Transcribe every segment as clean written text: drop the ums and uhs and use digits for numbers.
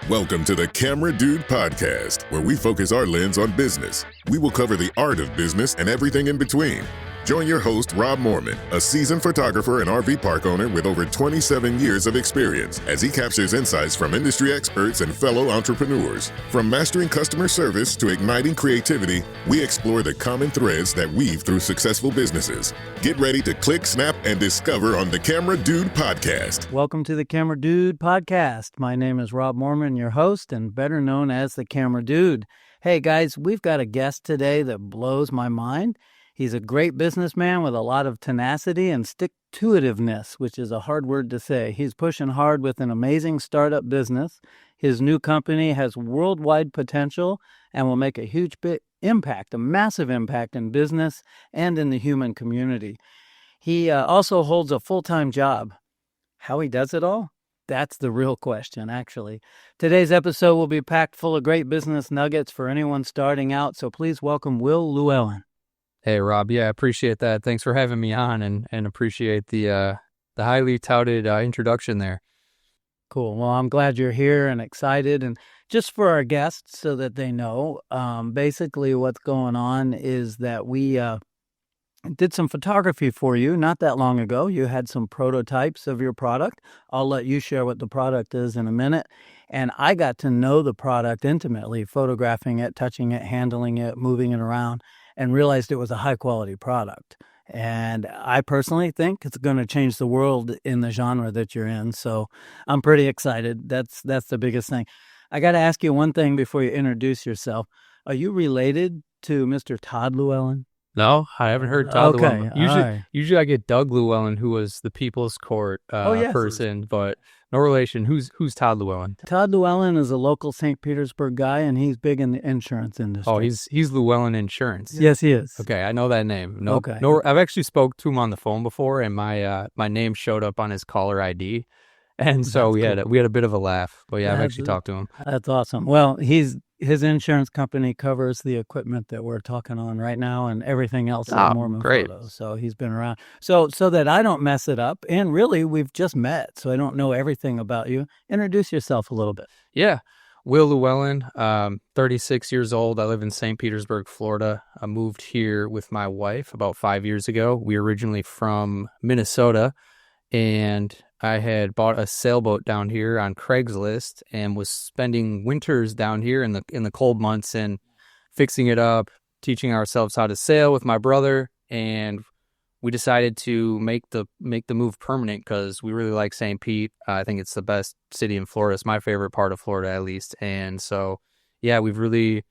Welcome to the Camera Dude Podcast, where we focus our lens on business. We will cover the art of business and everything in between. Join your host, Rob Moorman, a seasoned photographer and RV park owner with over 27 years of experience, as he captures insights from industry experts and fellow entrepreneurs. From mastering customer service to igniting creativity, we explore the common threads that weave through successful businesses. Get ready to click, snap, and discover on the Camera Dude Podcast. Welcome to the Camera Dude Podcast. My name is Rob Moorman, your host, and better known as the Camera Dude. Hey guys, we've got a guest today that blows my mind. He's a great businessman with a lot of tenacity and stick-to-itiveness, which is a hard word to say. He's pushing hard with an amazing startup business. His new company has worldwide potential and will make a huge impact, a massive impact in business and in the human community. He also holds a full-time job. How he does it all? That's the real question, actually. Today's episode will be packed full of great business nuggets for anyone starting out, so please welcome Will Llewellyn. Hey, Rob. Yeah, I appreciate that. Thanks for having me on and appreciate the highly touted introduction there. Cool. Well, I'm glad you're here and excited. And just for our guests so that they know, basically what's going on is that we did some photography for you not that long ago. You had some prototypes of your product. I'll let you share what the product is in a minute. And I got to know the product intimately, photographing it, touching it, handling it, moving it around, and realized it was a high-quality product. And I personally think it's going to change the world in the genre that you're in. So I'm pretty excited. That's the biggest thing. I got to ask you one thing before you introduce yourself. Are you related to Mr. Todd Llewellyn? No, I haven't heard Todd Llewellyn. Right. Usually I get Doug Llewellyn, who was the People's Court person, but no relation. Who's Todd Llewellyn? Todd Llewellyn is a local St. Petersburg guy, and he's big in the insurance industry. Oh, he's Llewellyn Insurance. Yes, he is. Okay, I know that name. No, Okay. No, I've actually spoke to him on the phone before, and my name showed up on his caller ID, and so we had a bit of a laugh. But yeah, I've actually talked to him. That's awesome. Well, his insurance company covers the equipment that we're talking on right now and everything else in Moorman great. Photos. So he's been around. So that I don't mess it up, and really we've just met, so I don't know everything about you. Introduce yourself a little bit. Yeah. Will Llewellyn, 36 years old. I live in St. Petersburg, Florida. I moved here with my wife about 5 years ago. We're originally from Minnesota, and I had bought a sailboat down here on Craigslist and was spending winters down here in the cold months and fixing it up, teaching ourselves how to sail with my brother, and we decided to make the move permanent because we really like St. Pete. I think it's the best city in Florida. It's my favorite part of Florida, at least. And so, yeah, we've really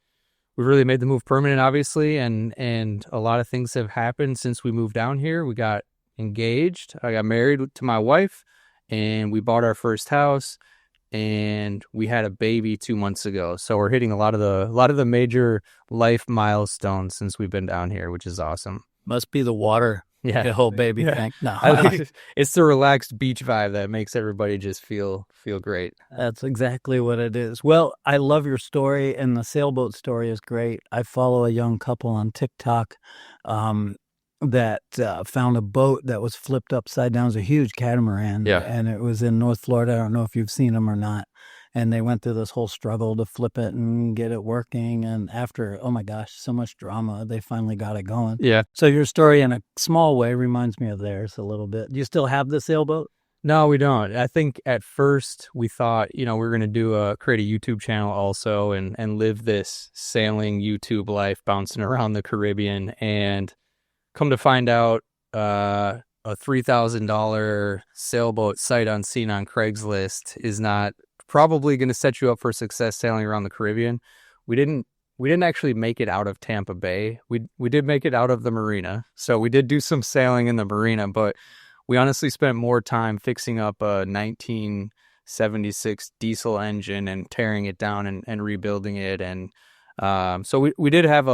made the move permanent, obviously, and a lot of things have happened since we moved down here. We got engaged. I got married to my wife, and we bought our first house, and we had a baby 2 months ago. So we're hitting a lot of the major life milestones since we've been down here, which is awesome. Must be the water. Yeah, the whole baby thing. No, it's the relaxed beach vibe that makes everybody just feel great. That's exactly what it is. Well, I love your story, and the sailboat story is great. I follow a young couple on TikTok that found a boat that was flipped upside down. It was a huge catamaran, and it was in North Florida. I don't know if you've seen them or not. And they went through this whole struggle to flip it and get it working. And after, oh my gosh, so much drama, they finally got it going. Yeah. So your story in a small way reminds me of theirs a little bit. Do you still have the sailboat? No, we don't. I think at first we thought, we were going to create a YouTube channel also and live this sailing YouTube life, bouncing around the Caribbean. And come to find out, a $3,000 sailboat sight unseen on Craigslist is not probably going to set you up for success sailing around the Caribbean. We didn't actually make it out of Tampa Bay. We did make it out of the marina. So we did do some sailing in the marina, but we honestly spent more time fixing up a 1976 diesel engine and tearing it down and rebuilding it. And so we did have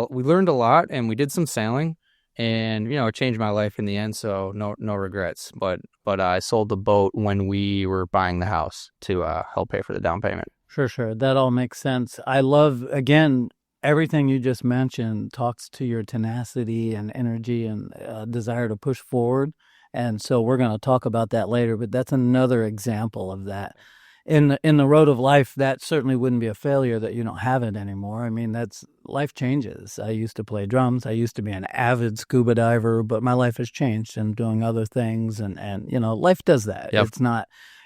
we learned a lot, and we did some sailing. And, it changed my life in the end, so no regrets. But I sold the boat when we were buying the house to help pay for the down payment. Sure. That all makes sense. I love, again, everything you just mentioned talks to your tenacity and energy and desire to push forward. And so we're going to talk about that later, but that's another example of that. in the road of life, that certainly wouldn't be a failure that you don't have it anymore. I mean, that's life changes. I used to play drums. I used to be an avid scuba diver, but my life has changed and doing other things. And life does that. Yep.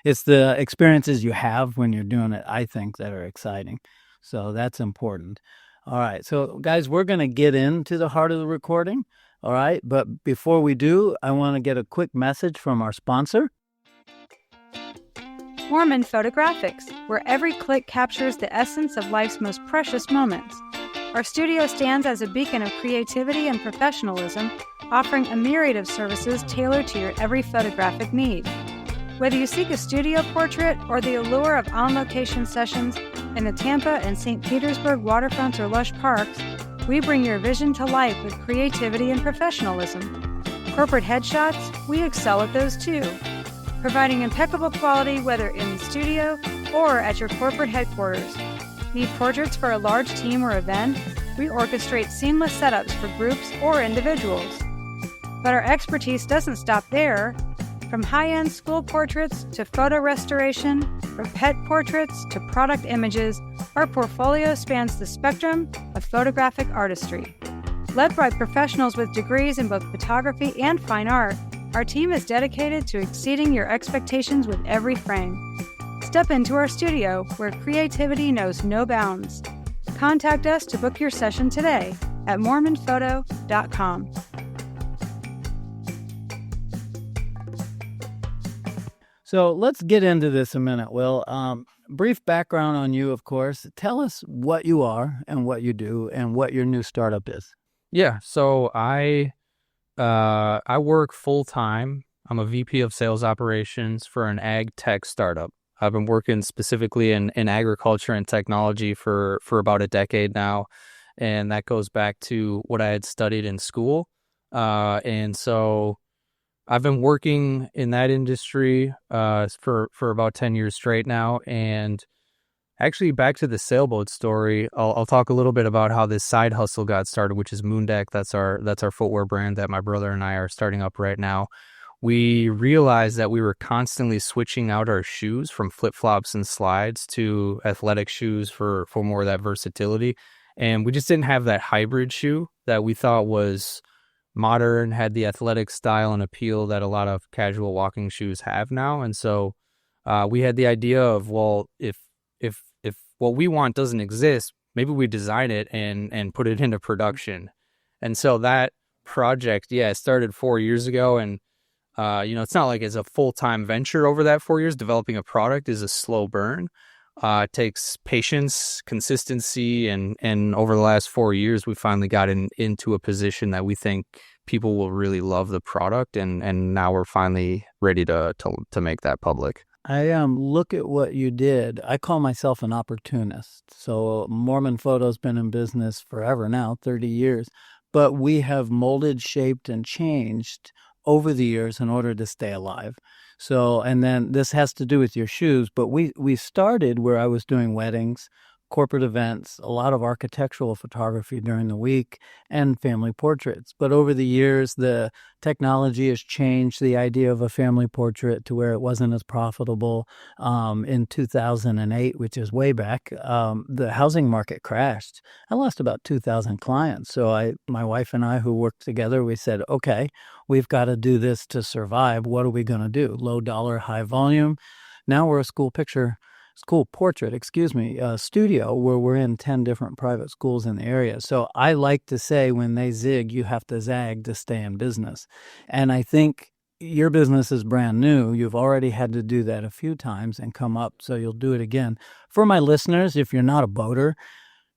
It's the experiences you have when you're doing it, I think, that are exciting. So that's important. All right. So guys, we're going to get into the heart of the recording. All right. But before we do, I want to get a quick message from our sponsor. Moorman Photographics, where every click captures the essence of life's most precious moments. Our studio stands as a beacon of creativity and professionalism, offering a myriad of services tailored to your every photographic need. Whether you seek a studio portrait or the allure of on-location sessions in the Tampa and St. Petersburg waterfronts or lush parks, we bring your vision to life with creativity and professionalism. Corporate headshots, we excel at those too, providing impeccable quality whether in the studio or at your corporate headquarters. Need portraits for a large team or event? We orchestrate seamless setups for groups or individuals. But our expertise doesn't stop there. From high-end school portraits to photo restoration, from pet portraits to product images, our portfolio spans the spectrum of photographic artistry. Led by professionals with degrees in both photography and fine art, our team is dedicated to exceeding your expectations with every frame. Step into our studio where creativity knows no bounds. Contact us to book your session today at moormanphoto.com. So let's get into this a minute, Will. Brief background on you, of course. Tell us what you are and what you do and what your new startup is. Yeah, so I work full-time. I'm a VP of sales operations for an ag tech startup. I've been working specifically in agriculture and technology for about a decade now, and that goes back to what I had studied in school. And so I've been working in that industry for about 10 years straight now. And actually, back to the sailboat story, I'll talk a little bit about how this side hustle got started, which is Moondeck. That's our footwear brand that my brother and I are starting up right now. We realized that we were constantly switching out our shoes from flip-flops and slides to athletic shoes for more of that versatility. And we just didn't have that hybrid shoe that we thought was modern, had the athletic style and appeal that a lot of casual walking shoes have now. And so we had the idea of, well, if what we want doesn't exist, maybe we design it and put it into production. And so that project, it started 4 years ago. And, it's not like it's a full-time venture over that 4 years. Developing a product is a slow burn. It takes patience, consistency, and over the last 4 years, we finally got into a position that we think people will really love the product, and now we're finally ready to make that public. I look at what you did. I call myself an opportunist. So Moorman Photo's been in business forever now, 30 years, but we have molded, shaped, and changed over the years in order to stay alive. So, and then this has to do with your shoes, but we started where I was doing weddings, corporate events, a lot of architectural photography during the week, and family portraits. But over the years, the technology has changed the idea of a family portrait to where it wasn't as profitable. In 2008, which is way back, the housing market crashed. I lost about 2,000 clients. So my wife and I, who worked together, we said, okay, we've got to do this to survive. What are we going to do? Low dollar, high volume. Now we're a school portrait, studio where we're in 10 different private schools in the area. So I like to say when they zig, you have to zag to stay in business. And I think your business is brand new. You've already had to do that a few times and come up, so you'll do it again. For my listeners, if you're not a boater,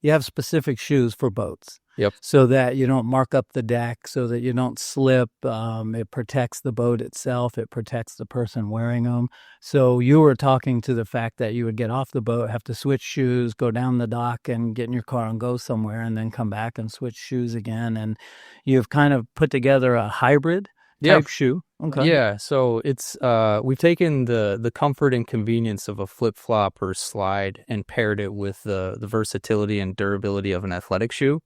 you have specific shoes for boats. Yep. So that you don't mark up the deck, so that you don't slip. It protects the boat itself. It protects the person wearing them. So you were talking to the fact that you would get off the boat, have to switch shoes, go down the dock and get in your car and go somewhere, and then come back and switch shoes again. And you've kind of put together a hybrid type shoe. Okay. Yeah. So it's we've taken the comfort and convenience of a flip-flop or slide and paired it with the versatility and durability of an athletic shoe.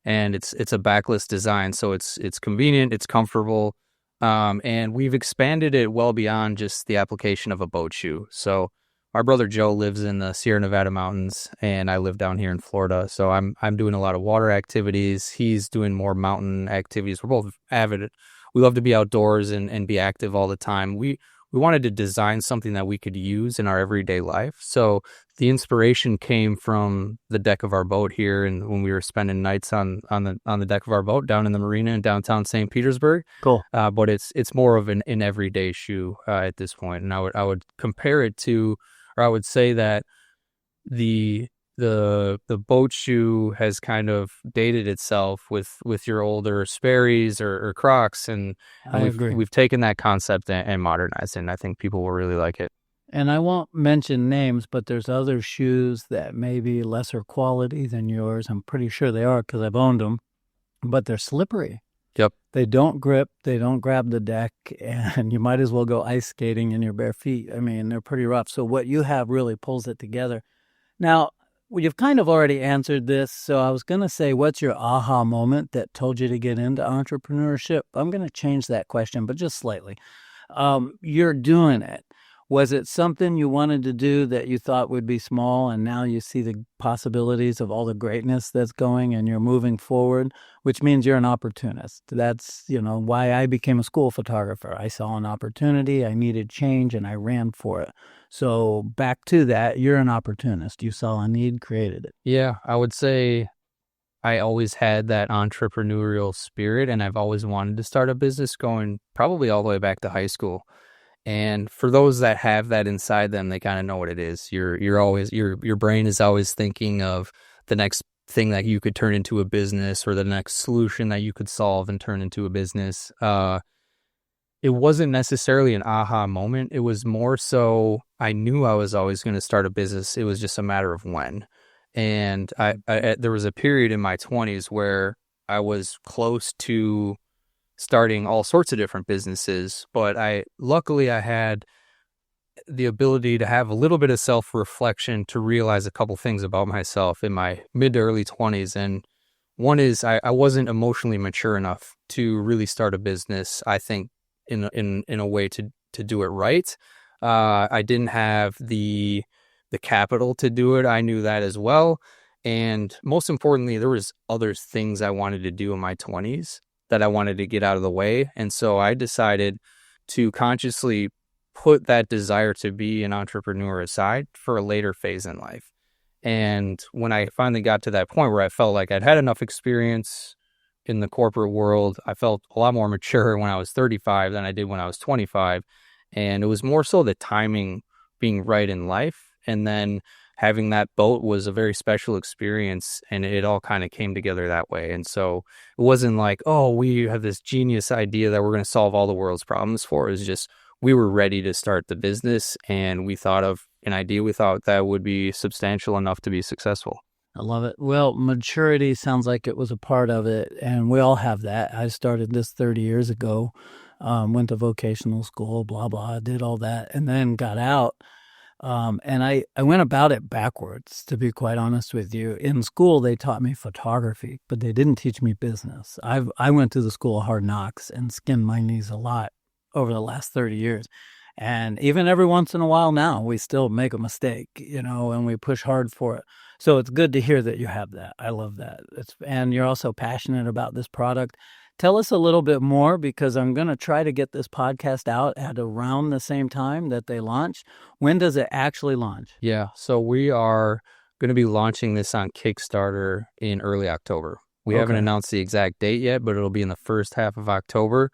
And it's a backless design, so it's convenient, it's comfortable, and we've expanded it well beyond just the application of a boat shoe. So my brother Joe lives in the Sierra Nevada mountains, and I live down here in Florida. So I'm doing a lot of water activities. He's doing more mountain activities. We're both avid. We love to be outdoors and be active all the time. We wanted to design something that we could use in our everyday life. So the inspiration came from the deck of our boat here, and when we were spending nights on the deck of our boat down in the marina in downtown St. Petersburg. Cool. But it's more of an everyday shoe at this point, and I would compare it to, or I would say that the boat shoe has kind of dated itself with your older Sperry's or Crocs, and I agree. We've taken that concept and modernized it, and I think people will really like it. And I won't mention names, but there's other shoes that may be lesser quality than yours. I'm pretty sure they are because I've owned them, but they're slippery. Yep. They don't grip, they don't grab the deck, and you might as well go ice skating in your bare feet. I mean, they're pretty rough. So what you have really pulls it together. Now, well, you've kind of already answered this, so I was going to say, what's your aha moment that told you to get into entrepreneurship? I'm going to change that question, but just slightly. You're doing it. Was it something you wanted to do that you thought would be small, and now you see the possibilities of all the greatness that's going and you're moving forward, which means you're an opportunist? That's, why I became a school photographer. I saw an opportunity, I needed change, and I ran for it. So back to that, you're an opportunist. You saw a need, created it. Yeah, I would say I always had that entrepreneurial spirit, and I've always wanted to start a business, going probably all the way back to high school. And for those that have that inside them, they kind of know what it is. You're always, your brain is always thinking of the next thing that you could turn into a business, or the next solution that you could solve and turn into a business. It wasn't necessarily an aha moment. It was more so I knew I was always going to start a business. It was just a matter of when. And I there was a period in my 20s where I was close to starting all sorts of different businesses, but luckily I had the ability to have a little bit of self-reflection to realize a couple things about myself in my mid to early 20s. And one is I wasn't emotionally mature enough to really start a business, I think, in a way to do it right. I didn't have the capital to do it. I knew that as well. And most importantly, there was other things I wanted to do in my 20s that I wanted to get out of the way. And so I decided to consciously put that desire to be an entrepreneur aside for a later phase in life. And when I finally got to that point where I felt like I'd had enough experience in the corporate world, I felt a lot more mature when I was 35 than I did when I was 25. And it was more so the timing being right in life. And then having that boat was a very special experience, and it all kind of came together that way. And so it wasn't like, oh, we have this genius idea that we're going to solve all the world's problems for. It was just, we were ready to start the business, and we thought of an idea we thought that would be substantial enough to be successful. I love it. Well, maturity sounds like it was a part of it, and we all have that. I started this 30 years ago, went to vocational school, blah, blah, did all that, and then got out. And I went about it backwards, to be quite honest with you. In school, they taught me photography, but they didn't teach me business. I went to the school of hard knocks and skinned my knees a lot over the last 30 years. And even every once in a while now, we still make a mistake, and we push hard for it. So it's good to hear that you have that. I love that. And you're also passionate about this product. Tell us a little bit more, because I'm going to try to get this podcast out at around the same time that they launch. When does it actually launch? Yeah, so we are going to be launching this on Kickstarter in early October. We haven't announced the exact date yet, but it'll be in the first half of October,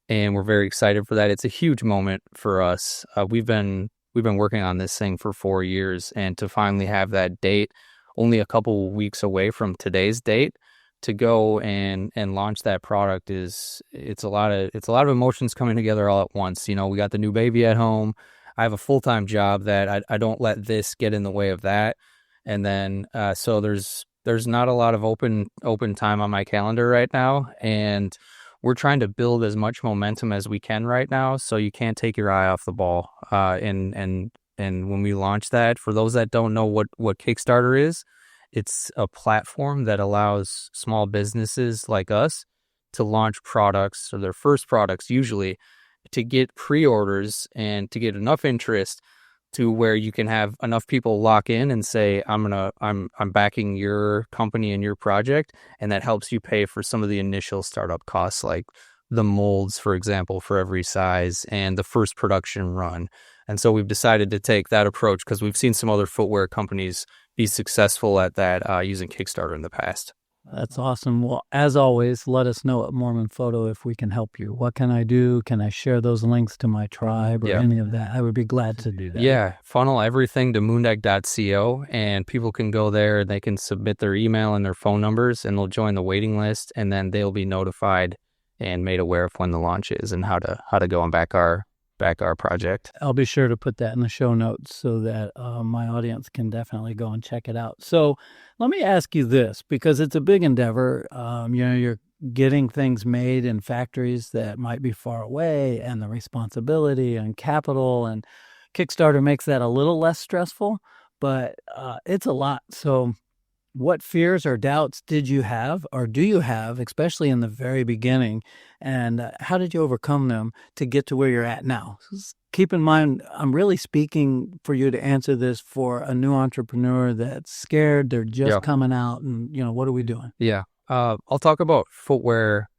and we're very excited for that. It's a huge moment for us. We've been working on this thing for 4 years, and to finally have that date only a couple weeks away from today's date, to go and launch that product it's a lot of emotions coming together all at once. We got the new baby at home. I have a full-time job that I don't let this get in the way of that. And then so there's not a lot of open time on my calendar right now, and we're trying to build as much momentum as we can right now. So you can't take your eye off the ball. And when we launch that, for those that don't know what Kickstarter is, it's a platform that allows small businesses like us to launch products, or their first products usually, to get pre-orders and to get enough interest to where you can have enough people lock in and say, I'm backing your company and your project. And that helps you pay for some of the initial startup costs, like the molds, for example, for every size and the first production run. And so we've decided to take that approach because we've seen some other footwear companies be successful at that using Kickstarter in the past. That's awesome. Well, as always, let us know at Moorman Photo if we can help you. What can I do? Can I share those links to my tribe or any of that? I would be glad to do that. Yeah, funnel everything to moondeck.co, and people can go there. They can submit their email and their phone numbers, and they'll join the waiting list, and then they'll be notified and made aware of when the launch is and how to go and back our project. I'll be sure to put that in the show notes so that my audience can definitely go and check it out. So let me ask you this, because it's a big endeavor. You're getting things made in factories that might be far away, and the responsibility and capital, and Kickstarter makes that a little less stressful, but it's a lot. So what fears or doubts did you have, or do you have, especially in the very beginning, and how did you overcome them to get to where you're at now? Keep in mind, I'm really speaking for you to answer this for a new entrepreneur that's scared, they're just coming out, and, what are we doing? Yeah. I'll talk about footwear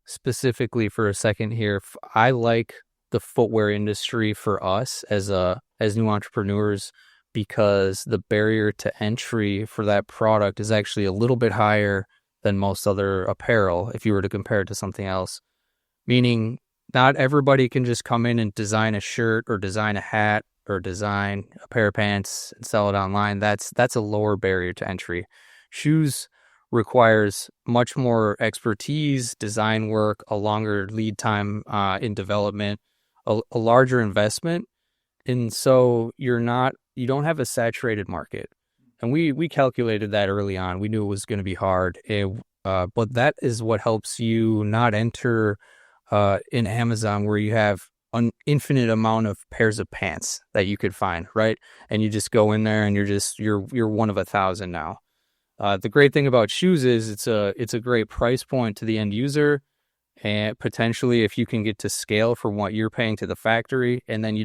specifically for a second here. I like the footwear industry for us as new entrepreneurs, because the barrier to entry for that product is actually a little bit higher than most other apparel if you were to compare it to something else. Meaning, not everybody can just come in and design a shirt or design a hat or design a pair of pants and sell it online. That's a lower barrier to entry. Shoes requires much more expertise, design work, a longer lead time in development, a larger investment. And so you don't have a saturated market. And we calculated that early on. We knew it was going to be hard. But that is what helps you not enter in Amazon, where you have an infinite amount of pairs of pants that you could find, right? And you just go in there and you're one of 1,000 now. The great thing about shoes is it's a great price point to the end user. And potentially, if you can get to scale from what you're paying to the factory, and then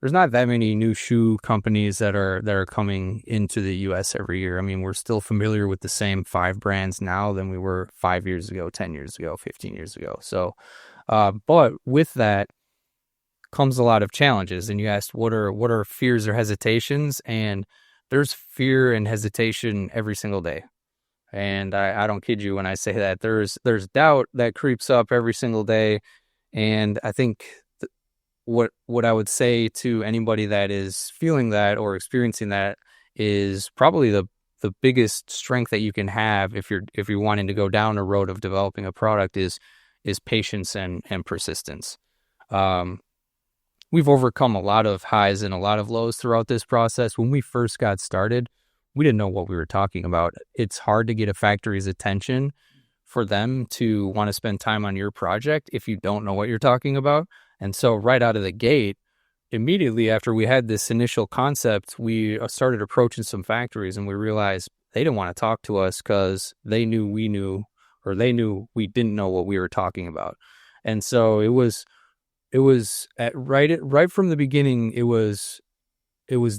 there's not that many new shoe companies that are coming into the U.S. every year. I mean, we're still familiar with the same 5 brands now than we were 5 years ago, 10 years ago, 15 years ago. So, but with that comes a lot of challenges. And you asked, what are fears or hesitations? And there's fear and hesitation every single day. And I don't kid you when I say that. There's doubt that creeps up every single day. And I think what I would say to anybody that is feeling that or experiencing that is probably the biggest strength that you can have if you're wanting to go down a road of developing a product is patience and persistence. We've overcome a lot of highs and a lot of lows throughout this process. When we first got started, we didn't know what we were talking about. It's hard to get a factory's attention for them to want to spend time on your project if you don't know what you're talking about. And so right out of the gate, immediately after we had this initial concept, we started approaching some factories, and we realized they didn't want to talk to us because they knew we knew, or they knew we didn't know what we were talking about. And so it was right from the beginning, it was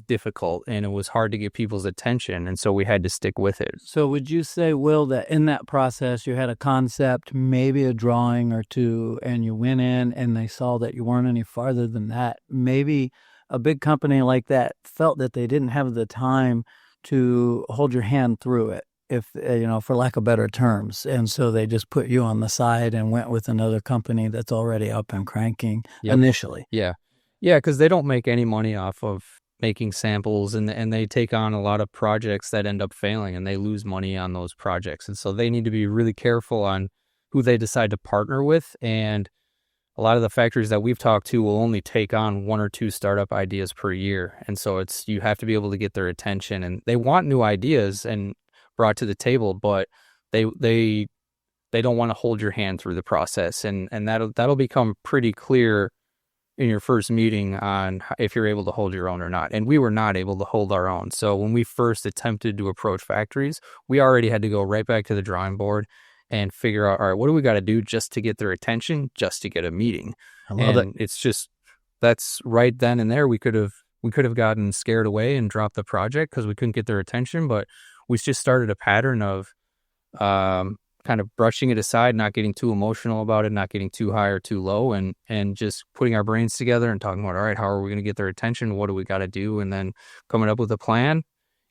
difficult, and it was hard to get people's attention, and so we had to stick with it. So would you say, Will, that in that process you had a concept, maybe a drawing or two, and you went in and they saw that you weren't any farther than that? Maybe a big company like that felt that they didn't have the time to hold your hand through it, if for lack of better terms, and so they just put you on the side and went with another company that's already up and cranking initially. Yeah, because they don't make any money off of making samples, and they take on a lot of projects that end up failing, and they lose money on those projects. And so they need to be really careful on who they decide to partner with. And a lot of the factories that we've talked to will only take on 1 or 2 startup ideas per year. And so you have to be able to get their attention, and they want new ideas and brought to the table, but they don't want to hold your hand through the process. And that'll become pretty clear in your first meeting on if you're able to hold your own or not. And we were not able to hold our own. So when we first attempted to approach factories, we already had to go right back to the drawing board and figure out, all right, what do we got to do just to get their attention, just to get a meeting? I love it. It's just that's right then and there. We could have gotten scared away and dropped the project because we couldn't get their attention, but we just started a pattern of kind of brushing it aside, not getting too emotional about it, not getting too high or too low, and just putting our brains together and talking about, all right, how are we going to get their attention? What do we got to do? And then coming up with a plan,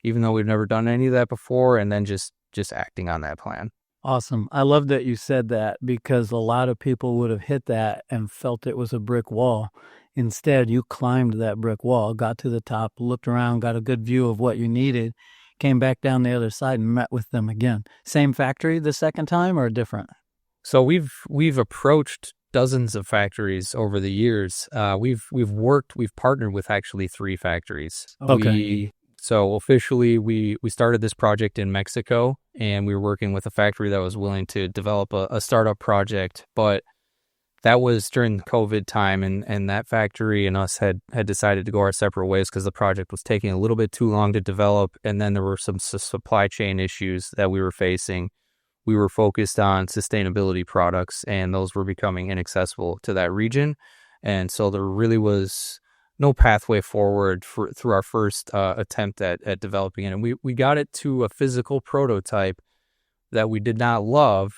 even though we've never done any of that before, and then just acting on that plan. Awesome. I love that you said that, because a lot of people would have hit that and felt it was a brick wall. Instead, you climbed that brick wall, got to the top, looked around, got a good view of what you needed, came back down the other side and met with them again. Same factory the second time or different? So we've approached dozens of factories over the years. We've partnered with actually 3 factories. Okay. So officially, we started this project in Mexico, and we were working with a factory that was willing to develop a startup project. But that was during the COVID time, and that factory and us had decided to go our separate ways because the project was taking a little bit too long to develop, and then there were some supply chain issues that we were facing. We were focused on sustainability products, and those were becoming inaccessible to that region, and so there really was no pathway forward through our first attempt at developing it. And we got it to a physical prototype that we did not love,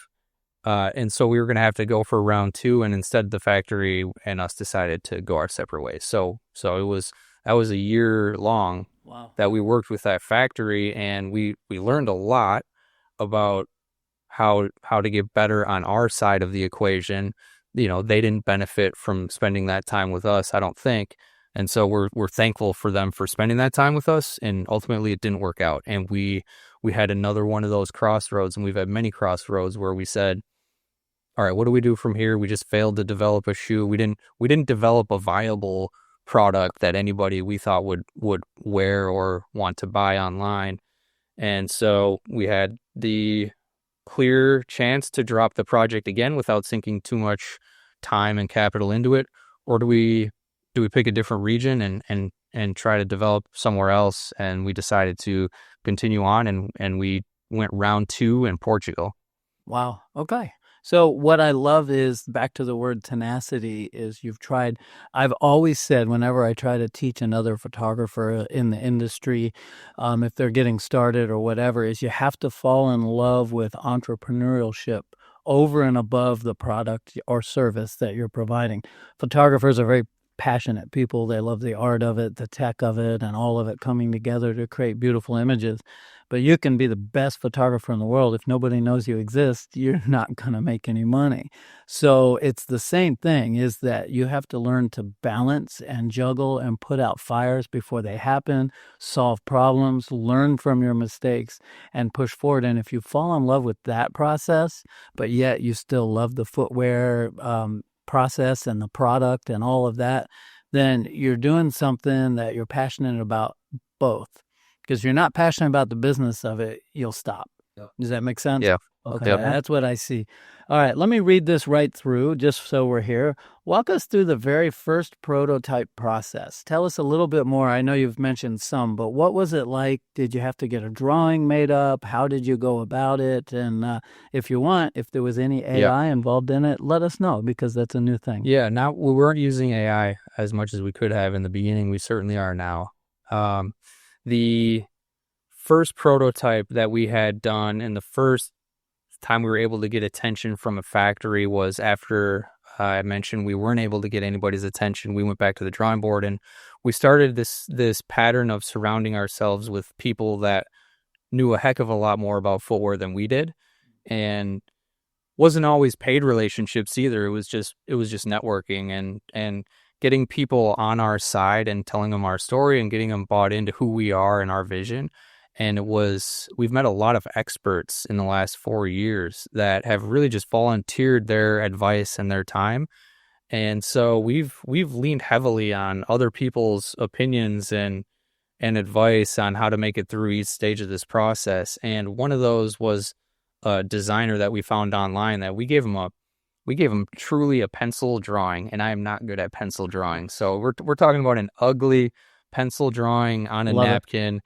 and so we were going to have to go for round 2, and instead the factory and us decided to go our separate ways. So that was a year long. Wow. That we worked with that factory, and we learned a lot about how to get better on our side of the equation. They didn't benefit from spending that time with us, I don't think. And so we're thankful for them for spending that time with us, and ultimately it didn't work out. And we had another one of those crossroads, and we've had many crossroads where we said, all right, what do we do from here? We just failed to develop a shoe. We didn't develop a viable product that anybody we thought would wear or want to buy online. And so we had the clear chance to drop the project again without sinking too much time and capital into it, or do we pick a different region and try to develop somewhere else? And we decided to continue on, and we went round 2 in Portugal. Wow. Okay. So what I love is, back to the word tenacity, is I've always said, whenever I try to teach another photographer in the industry, if they're getting started or whatever, is you have to fall in love with entrepreneurship over and above the product or service that you're providing. Photographers are very passionate people. They love the art of it, the tech of it, and all of it coming together to create beautiful images. But you can be the best photographer in the world. If nobody knows you exist, you're not going to make any money. So it's the same thing, is that you have to learn to balance and juggle and put out fires before they happen, solve problems, learn from your mistakes, and push forward. And if you fall in love with that process, but yet you still love the footwear process and the product and all of that, then you're doing something that you're passionate about both. Because if you're not passionate about the business of it, you'll stop. Yep. Does that make sense? Yeah. Okay, yep. That's what I see. All right, let me read this right through, just so we're here. Walk us through the very first prototype process. Tell us a little bit more. I know you've mentioned some, but what was it like? Did you have to get a drawing made up? How did you go about it? And if there was any AI involved in it, let us know, because that's a new thing. Yeah, now we weren't using AI as much as we could have in the beginning. We certainly are now. The first prototype that we had done, and the first time we were able to get attention from a factory, was after I mentioned we weren't able to get anybody's attention. We went back to the drawing board, and we started this pattern of surrounding ourselves with people that knew a heck of a lot more about footwear than we did, and wasn't always paid relationships either. It was just networking and getting people on our side and telling them our story and getting them bought into who we are and our vision. And we've met a lot of experts in the last 4 years that have really just volunteered their advice and their time. And so we've leaned heavily on other people's opinions and advice on how to make it through each stage of this process. And one of those was a designer that we found online that we gave him truly a pencil drawing, and I am not good at pencil drawing. So we're talking about an ugly pencil drawing on a napkin.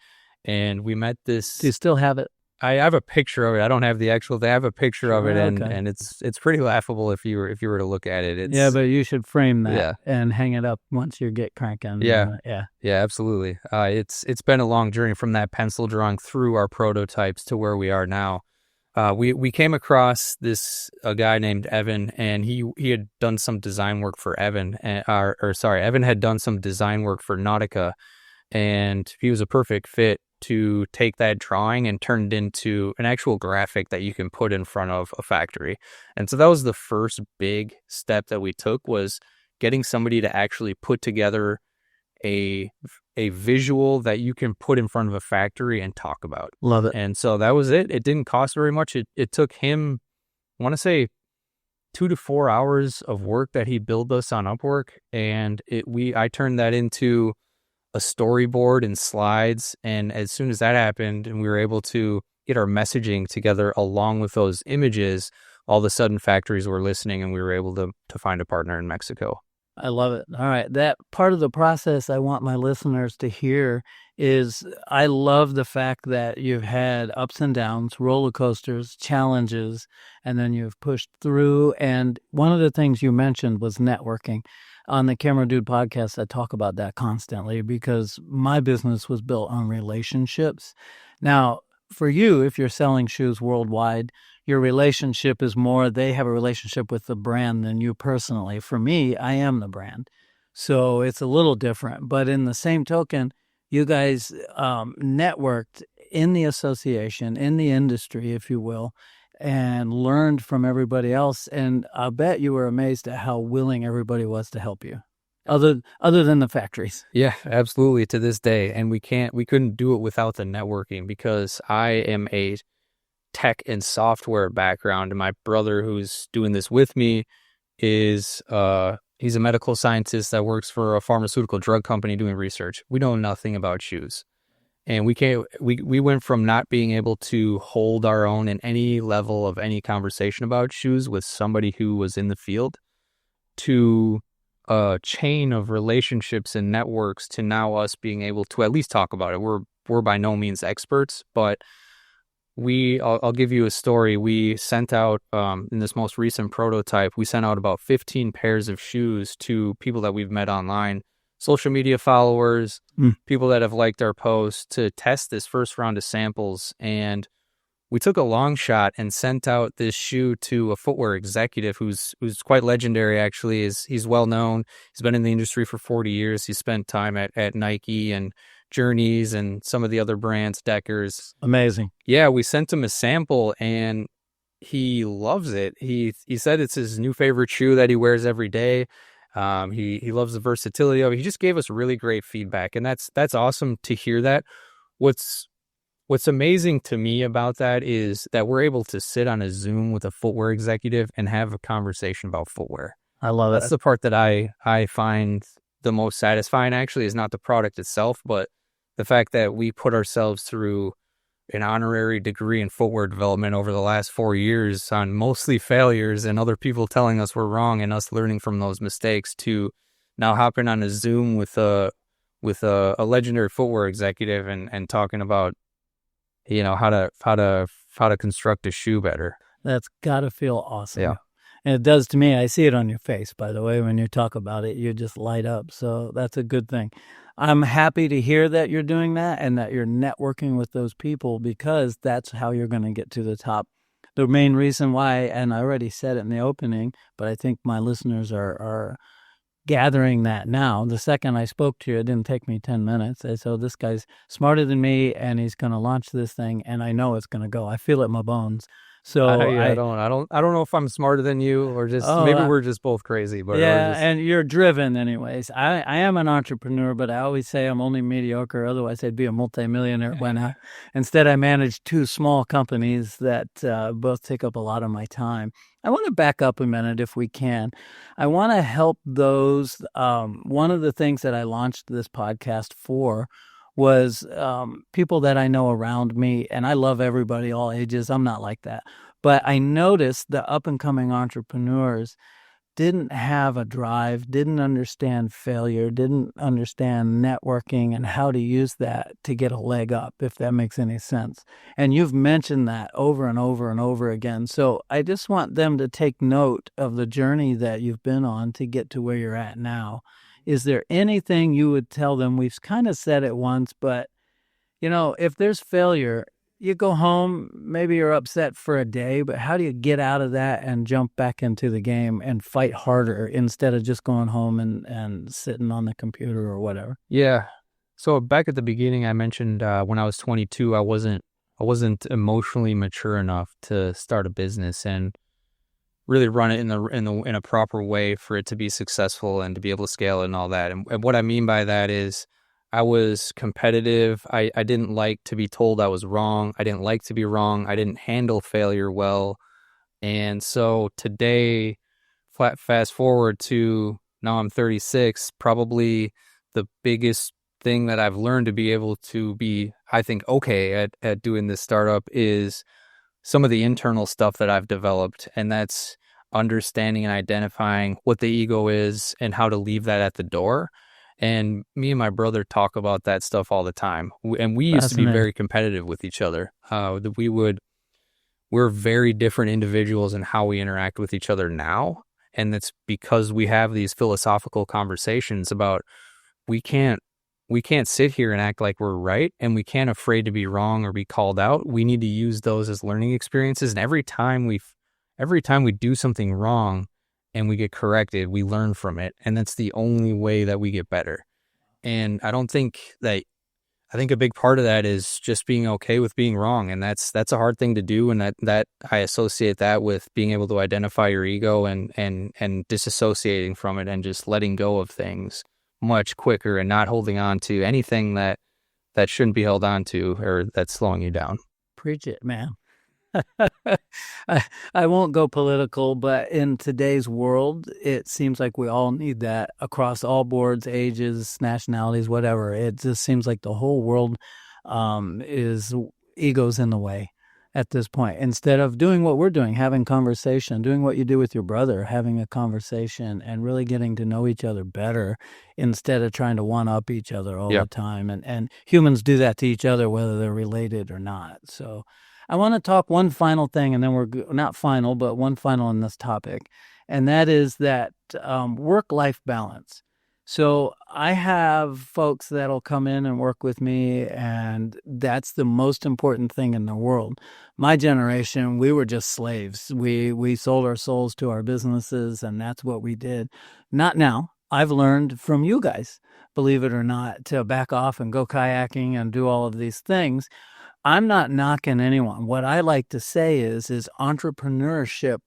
And we met this. Do you still have it? I have a picture of it. I don't have the actual thing. I have a picture of it, Okay. and it's pretty laughable if you were to look at it. Yeah, but you should frame that Yeah. and hang it up once you get cranking. Yeah. Yeah. Yeah, absolutely. It's been a long journey from that pencil drawing through our prototypes to where we are now. We came across a guy named Evan, and he had done some design work for Evan, Evan had done some design work for Nautica, and he was a perfect fit to take that drawing and turn it into an actual graphic that you can put in front of a factory. And so that was the first big step that we took, was getting somebody to actually put together a visual that you can put in front of a factory and talk about. Love it. And so that was it. It didn't cost very much. It took him, I want to say, 2 to 4 hours of work that he billed us on Upwork, and I turned that into a storyboard and slides. And as soon as that happened and we were able to get our messaging together along with those images, all of a sudden factories were listening, and we were able to find a partner in Mexico. I love it. All right. That part of the process I want my listeners to hear is, I love the fact that you've had ups and downs, roller coasters, challenges, and then you've pushed through. And one of the things you mentioned was networking. On the Camera Dude podcast, I talk about that constantly because my business was built on relationships. Now, for you, if you're selling shoes worldwide, your relationship is more, they have a relationship with the brand than you personally. For me, I am the brand. So it's a little different. But in the same token, you guys networked in the association, in the industry, if you will, and learned from everybody else. And I bet you were amazed at how willing everybody was to help you, other than the factories. Yeah, absolutely, to this day. And we couldn't do it without the networking, because I am a tech and software background, and my brother, who's doing this with me, is he's a medical scientist that works for a pharmaceutical drug company doing research. We know nothing about shoes. And we went from not being able to hold our own in any level of any conversation about shoes with somebody who was in the field, to a chain of relationships and networks, to now us being able to at least talk about it. We're by no means experts, but I'll give you a story. We sent out, in this most recent prototype, we sent out about 15 pairs of shoes to people that we've met online, social media followers, people that have liked our posts, to test this first round of samples. And we took a long shot and sent out this shoe to a footwear executive who's quite legendary, actually. He's well known. He's been in the industry for 40 years. He spent time at Nike and Journeys and some of the other brands, Deckers. Amazing. Yeah, we sent him a sample, and he loves it. He said it's his new favorite shoe that he wears every day. He loves the versatility of it. He just gave us really great feedback, and that's awesome to hear that. What's amazing to me about that is that we're able to sit on a Zoom with a footwear executive and have a conversation about footwear. I love it. That's the part that I find the most satisfying, actually, is not the product itself, but the fact that we put ourselves through an honorary degree in footwear development over the last 4 years on mostly failures and other people telling us we're wrong and us learning from those mistakes, to now hopping on a Zoom with a legendary footwear executive and talking about, how to construct a shoe better. That's got to feel awesome. Yeah. And it does to me. I see it on your face, by the way. When you talk about it, you just light up. So that's a good thing. I'm happy to hear that you're doing that and that you're networking with those people, because that's how you're going to get to the top. The main reason why, and I already said it in the opening, but I think my listeners are gathering that now. The second I spoke to you, it didn't take me 10 minutes. I said, this guy's smarter than me, and he's going to launch this thing, and I know it's going to go. I feel it in my bones. So I don't know if I'm smarter than you, or just maybe we're just both crazy. But and you're driven, anyways. I am an entrepreneur, but I always say I'm only mediocre. Otherwise, I'd be a multimillionaire by now. Instead, I manage 2 small companies that both take up a lot of my time. I want to back up a minute, if we can. I want to help those. One of the things that I launched this podcast for was people that I know around me, and I love everybody, all ages. I'm not like that. But I noticed the up-and-coming entrepreneurs didn't have a drive, didn't understand failure, didn't understand networking and how to use that to get a leg up, if that makes any sense. And you've mentioned that over and over and over again. So I just want them to take note of the journey that you've been on to get to where you're at now. Is there anything you would tell them? We've kind of said it once, but, if there's failure, you go home, maybe you're upset for a day, but how do you get out of that and jump back into the game and fight harder instead of just going home and sitting on the computer or whatever? Yeah. So back at the beginning, I mentioned when I was 22, I wasn't emotionally mature enough to start a business and really run it in a proper way for it to be successful and to be able to scale it and all that. And what I mean by that is, I was competitive. I didn't like to be told I was wrong. I didn't like to be wrong. I didn't handle failure well. And so today, fast forward to now I'm 36, probably the biggest thing that I've learned to be able to be, I think, okay at doing this startup is some of the internal stuff that I've developed. And that's understanding and identifying what the ego is and how to leave that at the door. And me and my brother talk about that stuff all the time. And we used to be very competitive with each other. We're very different individuals in how we interact with each other now. And it's because we have these philosophical conversations about we can't sit here and act like we're right, and we can't afraid to be wrong or be called out. We need to use those as learning experiences. And every time we do something wrong, and we get corrected, we learn from it. And that's the only way that we get better. And I think a big part of that is just being okay with being wrong. And that's a hard thing to do. And that I associate that with being able to identify your ego and disassociating from it and just letting go of things much quicker and not holding on to anything that shouldn't be held on to or that's slowing you down. Preach it, man. I won't go political, but in today's world, it seems like we all need that across all boards, ages, nationalities, whatever. It just seems like the whole world is ego's in the way at this point. Instead of doing what we're doing, having conversation, doing what you do with your brother, having a conversation and really getting to know each other better instead of trying to one-up each other all the time. And humans do that to each other, whether they're related or not. So I want to talk one final thing, and then we're not final, but one final on this topic, and that is that work-life balance. So I have folks that'll come in and work with me, and that's the most important thing in the world. My generation, we were just slaves. We sold our souls to our businesses, and that's what we did. Not now. I've learned from you guys, believe it or not, to back off and go kayaking and do all of these things. I'm not knocking anyone. What I like to say is entrepreneurship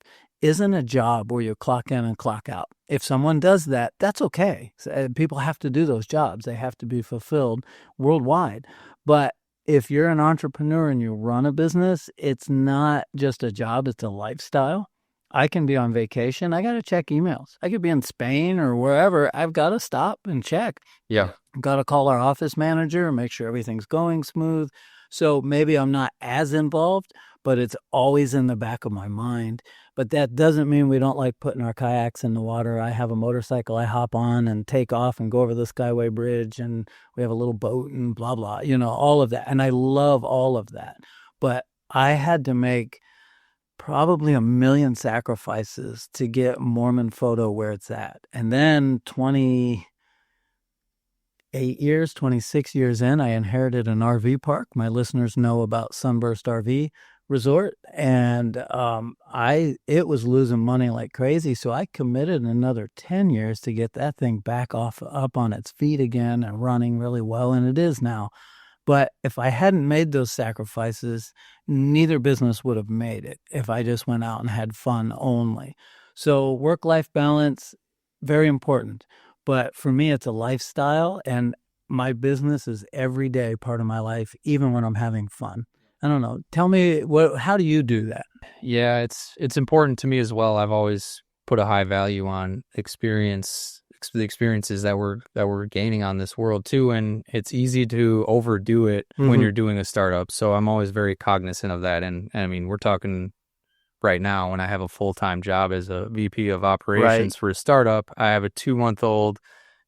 isn't a job where you clock in and clock out. If someone does that, that's okay. People have to do those jobs. They have to be fulfilled worldwide. But if you're an entrepreneur and you run a business, it's not just a job, it's a lifestyle. I can be on vacation. I got to check emails. I could be in Spain or wherever. I've got to stop and check. Yeah. I've got to call our office manager and make sure everything's going smooth. So maybe I'm not as involved, but it's always in the back of my mind. But that doesn't mean we don't like putting our kayaks in the water. I have a motorcycle I hop on and take off and go over the Skyway Bridge, and we have a little boat and blah, blah, all of that. And I love all of that. But I had to make probably 1 million sacrifices to get Moorman Photo where it's at. And then 26 years in, I inherited an RV park. My listeners know about Sunburst RV Resort, and it was losing money like crazy. So I committed another 10 years to get that thing back up on its feet again and running really well, and it is now. But if I hadn't made those sacrifices, neither business would have made it if I just went out and had fun only. So work-life balance, very important. But for me, it's a lifestyle, and my business is every day part of my life, even when I'm having fun. I don't know. Tell me, how do you do that? Yeah, it's important to me as well. I've always put a high value on the experiences that we're gaining on this world too, and it's easy to overdo it when you're doing a startup. So I'm always very cognizant of that. And I mean, we're talking right now when I have a full-time job as a VP of operations Right. for a startup. I have a 2-month-old,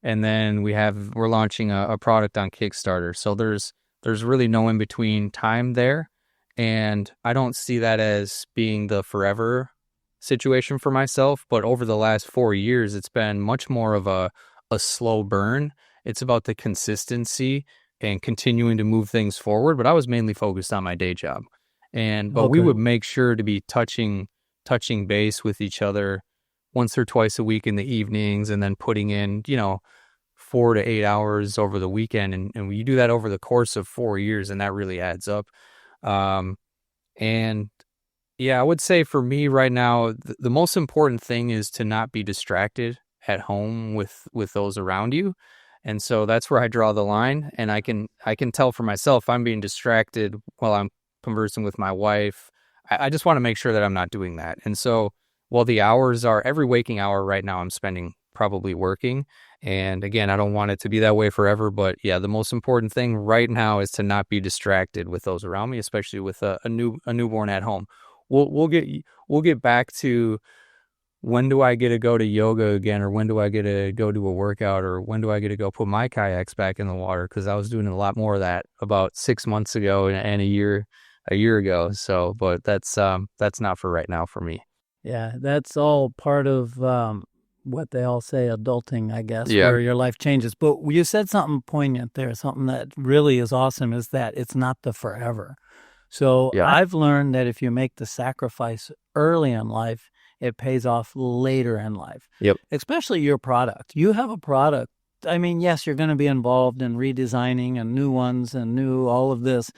and then we're launching a product on Kickstarter. So there's really no in-between time there. And I don't see that as being the forever situation for myself. But over the last 4 years, it's been much more of a slow burn. It's about the consistency and continuing to move things forward. But I was mainly focused on my day job. But we Okay. would make sure to be touching base with each other once or twice a week in the evenings, and then putting in, 4 to 8 hours over the weekend. And you do that over the course of 4 years, and that really adds up. And yeah, I would say for me right now, the most important thing is to not be distracted at home with those around you. And so that's where I draw the line. And I can tell for myself, I'm being distracted while I'm conversing with my wife. I just want to make sure that I'm not doing that. And so while the hours are, every waking hour right now, I'm spending probably working. And again, I don't want it to be that way forever. But yeah, the most important thing right now is to not be distracted with those around me, especially with a newborn at home. We'll get back to when do I get to go to yoga again, or when do I get to go do a workout, or when do I get to go put my kayaks back in the water? Because I was doing a lot more of that about 6 months ago and a year ago. So, but that's not for right now for me. Yeah, that's all part of what they all say, adulting, I guess, Yeah. where your life changes. But you said something poignant there, something that really is awesome, is that it's not the forever. So Yeah. I've learned that if you make the sacrifice early in life, it pays off later in life. Yep. Especially your product. You have a product. I mean, yes, you're going to be involved in redesigning and new ones and new all of this.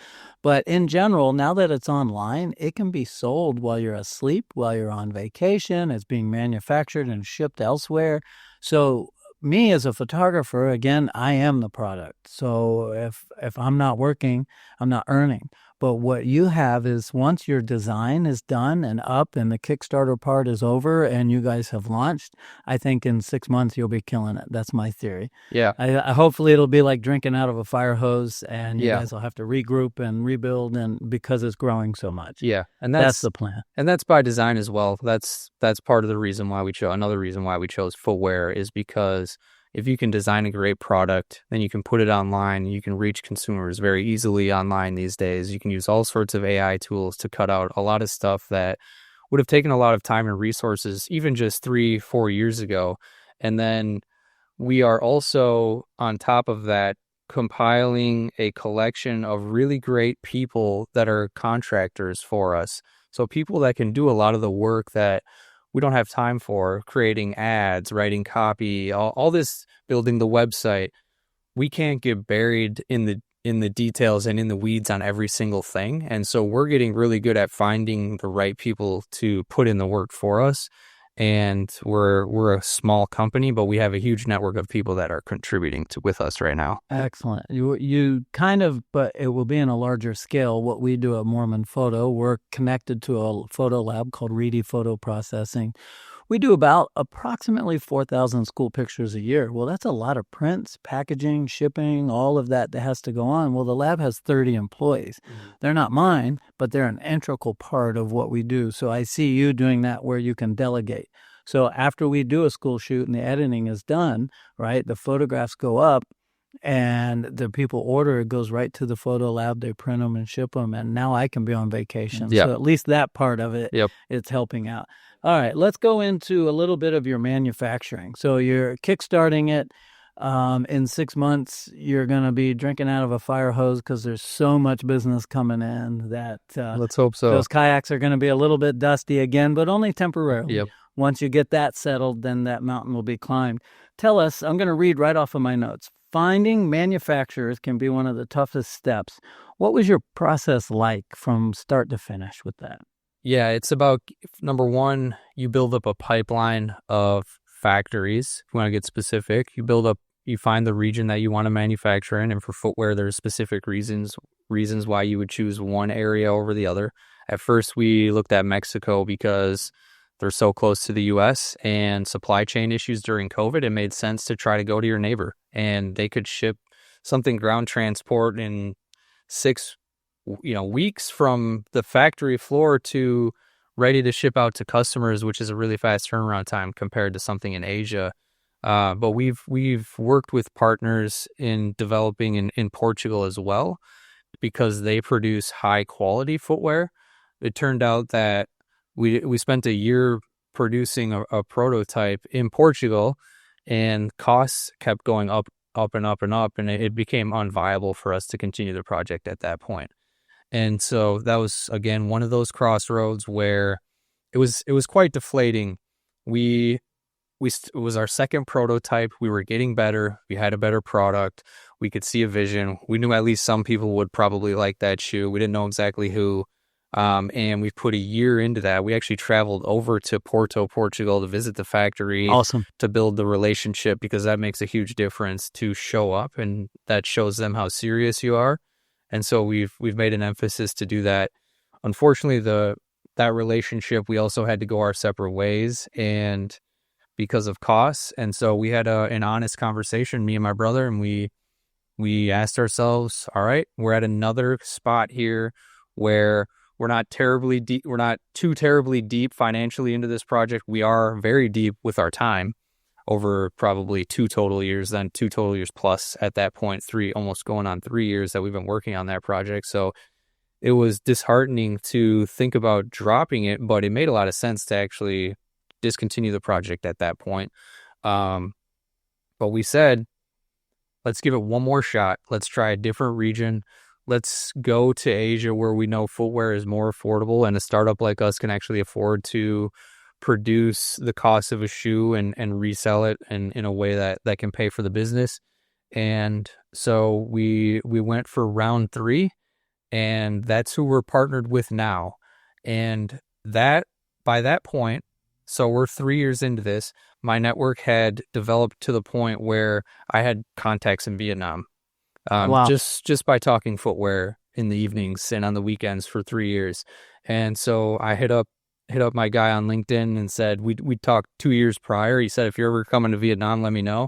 But in general, now that it's online, it can be sold while you're asleep, while you're on vacation. It's being manufactured and shipped elsewhere. So me as a photographer, again, I am the product. So if I'm not working, I'm not earning. But what you have is once your design is done and up and the Kickstarter part is over and you guys have launched, I think in 6 months you'll be killing it. That's my theory. Yeah. I hopefully it'll be like drinking out of a fire hose, and you Yeah. guys will have to regroup and rebuild, and because it's growing so much. Yeah. And That's the plan. And that's by design as well. That's part of the reason why we chose. Another reason why we chose footwear is because if you can design a great product, then you can put it online. You can reach consumers very easily online these days. You can use all sorts of AI tools to cut out a lot of stuff that would have taken a lot of time and resources, even just 3-4 years ago. And then we are also, on top of that, compiling a collection of really great people that are contractors for us. So people that can do a lot of the work that we don't have time for, creating ads, writing copy, all this, building the website. We can't get buried in the details and in the weeds on every single thing. And so we're getting really good at finding the right people to put in the work for us. And we're a small company, but we have a huge network of people that are contributing with us right now. Excellent. You kind of, but it will be in a larger scale. What we do at Moorman Photo, we're connected to a photo lab called Reedy Photo Processing. We do about approximately 4,000 school pictures a year. Well, that's a lot of prints, packaging, shipping, all of that has to go on. Well, the lab has 30 employees. They're not mine, but they're an integral part of what we do. So I see you doing that where you can delegate. So after we do a school shoot and the editing is done, right, the photographs go up and the people order, it goes right to the photo lab. They print them and ship them. And now I can be on vacation. Yep. So at least that part of it, it's helping out. All right, let's go into a little bit of your manufacturing. So you're kickstarting it. In 6 months, you're going to be drinking out of a fire hose because there's so much business coming in that Let's hope so. Those kayaks are going to be a little bit dusty again, but only temporarily. Yep. Once you get that settled, then that mountain will be climbed. Tell us, I'm going to read right off of my notes. Finding manufacturers can be one of the toughest steps. What was your process like from start to finish with that? Yeah, it's about, number one, you build up a pipeline of factories. If you want to get specific, you find the region that you want to manufacture in. And for footwear, there's specific reasons why you would choose one area over the other. At first, we looked at Mexico because they're so close to the U.S. and supply chain issues during COVID. It made sense to try to go to your neighbor, and they could ship something ground transport in 6 weeks from the factory floor to ready to ship out to customers, which is a really fast turnaround time compared to something in Asia. But we've worked with partners in developing in Portugal as well, because they produce high quality footwear. It turned out that we spent a year producing a prototype in Portugal, and costs kept going up and up and up, and it became unviable for us to continue the project at that point. And so that was, again, one of those crossroads where it was quite deflating. It was our second prototype. We were getting better. We had a better product. We could see a vision. We knew at least some people would probably like that shoe. We didn't know exactly who. And we put a year into that. We actually traveled over to Porto, Portugal to visit the factory. Awesome. To build the relationship, because that makes a huge difference to show up, and that shows them how serious you are. And so we've made an emphasis to do that. Unfortunately, that relationship, we also had to go our separate ways, and because of costs. And so we had an honest conversation, me and my brother, and we asked ourselves, all right, we're at another spot here where we're not too terribly deep financially into this project. We are very deep with our time, over probably 2 total years plus at that point, almost going on 3 years that we've been working on that project. So it was disheartening to think about dropping it, but it made a lot of sense to actually discontinue the project at that point. But we said, let's give it one more shot. Let's try a different region. Let's go to Asia, where we know footwear is more affordable, and a startup like us can actually afford to produce the cost of a shoe and resell it in a way that can pay for the business. And so we went for round 3, and that's who we're partnered with now. And that, by that point, so we're 3 years into this, my network had developed to the point where I had contacts in Vietnam. Wow. Just by talking footwear in the evenings and on the weekends for 3 years. And so I hit up my guy on LinkedIn and said, we talked 2 years prior. He said, if you're ever coming to Vietnam, let me know,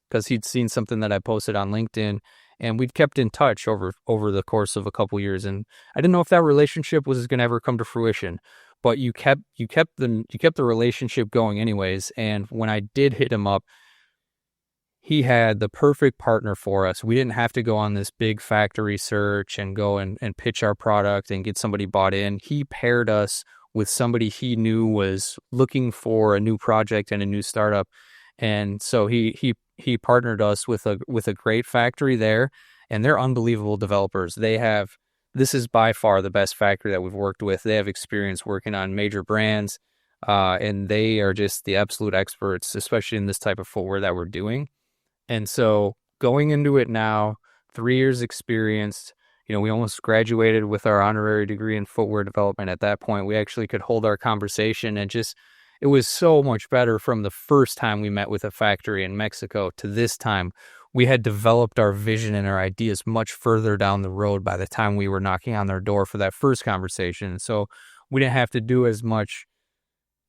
because he'd seen something that I posted on LinkedIn, and we'd kept in touch over the course of a couple years. And I didn't know if that relationship was going to ever come to fruition, but you kept the relationship going anyways. And when I did hit him up, he had the perfect partner for us. We didn't have to go on this big factory search and go and pitch our product and get somebody bought in. He paired us with somebody he knew was looking for a new project and a new startup. And so he partnered us with a great factory there, and they're unbelievable developers. This is by far the best factory that we've worked with. They have experience working on major brands, and they are just the absolute experts, especially in this type of footwear that we're doing. And so going into it now, 3 years experienced, we almost graduated with our honorary degree in footwear development at that point. We actually could hold our conversation, and it was so much better from the first time we met with a factory in Mexico to this time. We had developed our vision and our ideas much further down the road by the time we were knocking on their door for that first conversation. So we didn't have to do as much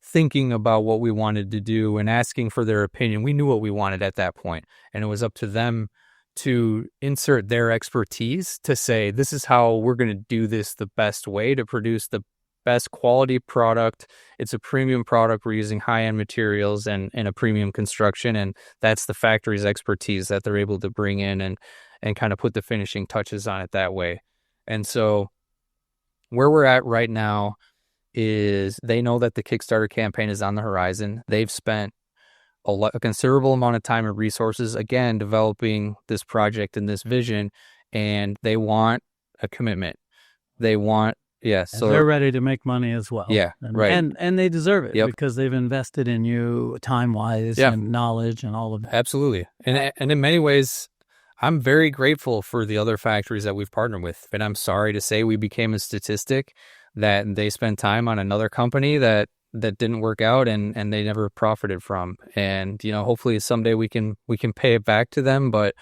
thinking about what we wanted to do and asking for their opinion. We knew what we wanted at that point, and it was up to them to insert their expertise to say, this is how we're going to do this the best way to produce the best quality product. It's a premium product. We're using high-end materials and a premium construction, and that's the factory's expertise that they're able to bring in and kind of put the finishing touches on it that way. And so where we're at right now is they know that the Kickstarter campaign is on the horizon. They've spent a considerable amount of time and resources, again, developing this project and this vision, and they want a commitment. They want, so they're ready to make money as well. Yeah, right. And they deserve it, Yep. because they've invested in you time-wise and knowledge and all of that. Absolutely. And in many ways, I'm very grateful for the other factories that we've partnered with. And I'm sorry to say we became a statistic that they spent time on another company that didn't work out and they never profited from. And, hopefully someday we can pay it back to them, but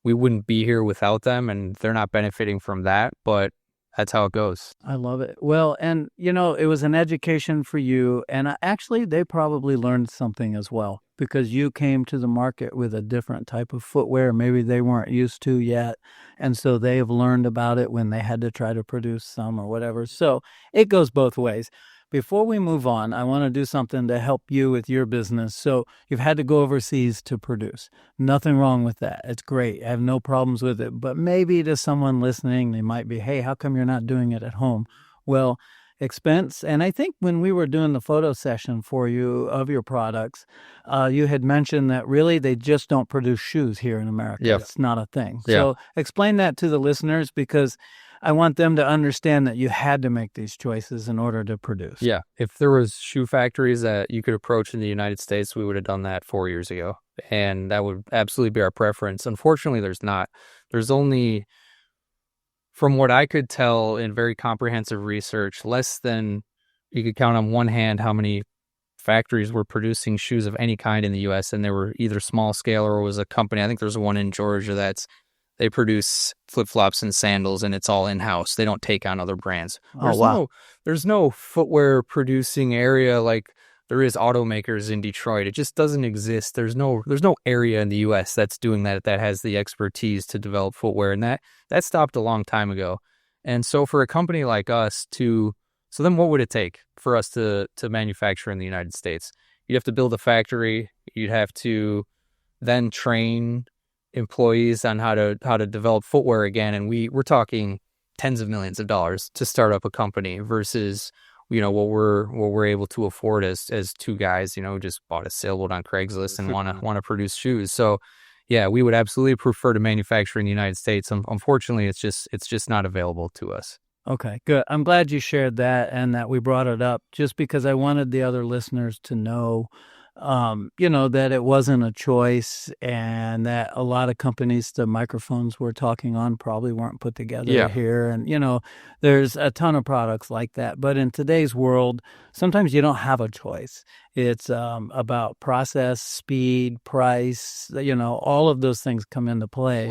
we wouldn't be here without them, and they're not benefiting from that, but that's how it goes. I love it. Well, and, it was an education for you, and actually they probably learned something as well, because you came to the market with a different type of footwear maybe they weren't used to yet, and so they've learned about it when they had to try to produce some or whatever. So it goes both ways. before we move on, I want to do something to help you with your business. So you've had to go overseas to produce. Nothing wrong with that. It's great. I have no problems with it. But maybe to someone listening, they might be, hey, how come you're not doing it at home? Well, expense. And I think when we were doing the photo session for you of your products, you had mentioned that really they just don't produce shoes here in America. Yep. It's not a thing. Yeah. So explain that to the listeners, because I want them to understand that you had to make these choices in order to produce. Yeah. If there was shoe factories that you could approach in the United States, we would have done that 4 years ago. And that would absolutely be our preference. Unfortunately, there's not. There's only, from what I could tell in very comprehensive research, less than, you could count on one hand how many factories were producing shoes of any kind in the U.S. And they were either small scale or was a company. I think there's one in Georgia they produce flip-flops and sandals, and it's all in-house. They don't take on other brands. There's no footwear producing area like there is automakers in Detroit. It just doesn't exist. There's no area in the U.S. that's doing that has the expertise to develop footwear, and that stopped a long time ago. And so for a company like us so then what would it take for us to manufacture in the United States? You'd have to build a factory. You'd have to then train employees on how to develop footwear again, and we're talking tens of millions of dollars to start up a company versus what we're able to afford as two guys who just bought a sailboat on Craigslist and want to produce shoes. So yeah, we would absolutely prefer to manufacture in the United States. Unfortunately, it's just not available to us. Okay, good. I'm glad you shared that and that we brought it up, just because I wanted the other listeners to know that it wasn't a choice, and that a lot of companies the microphones we're talking on probably weren't put together here. And, there's a ton of products like that. But in today's world, sometimes you don't have a choice. It's about process, speed, price, all of those things come into play.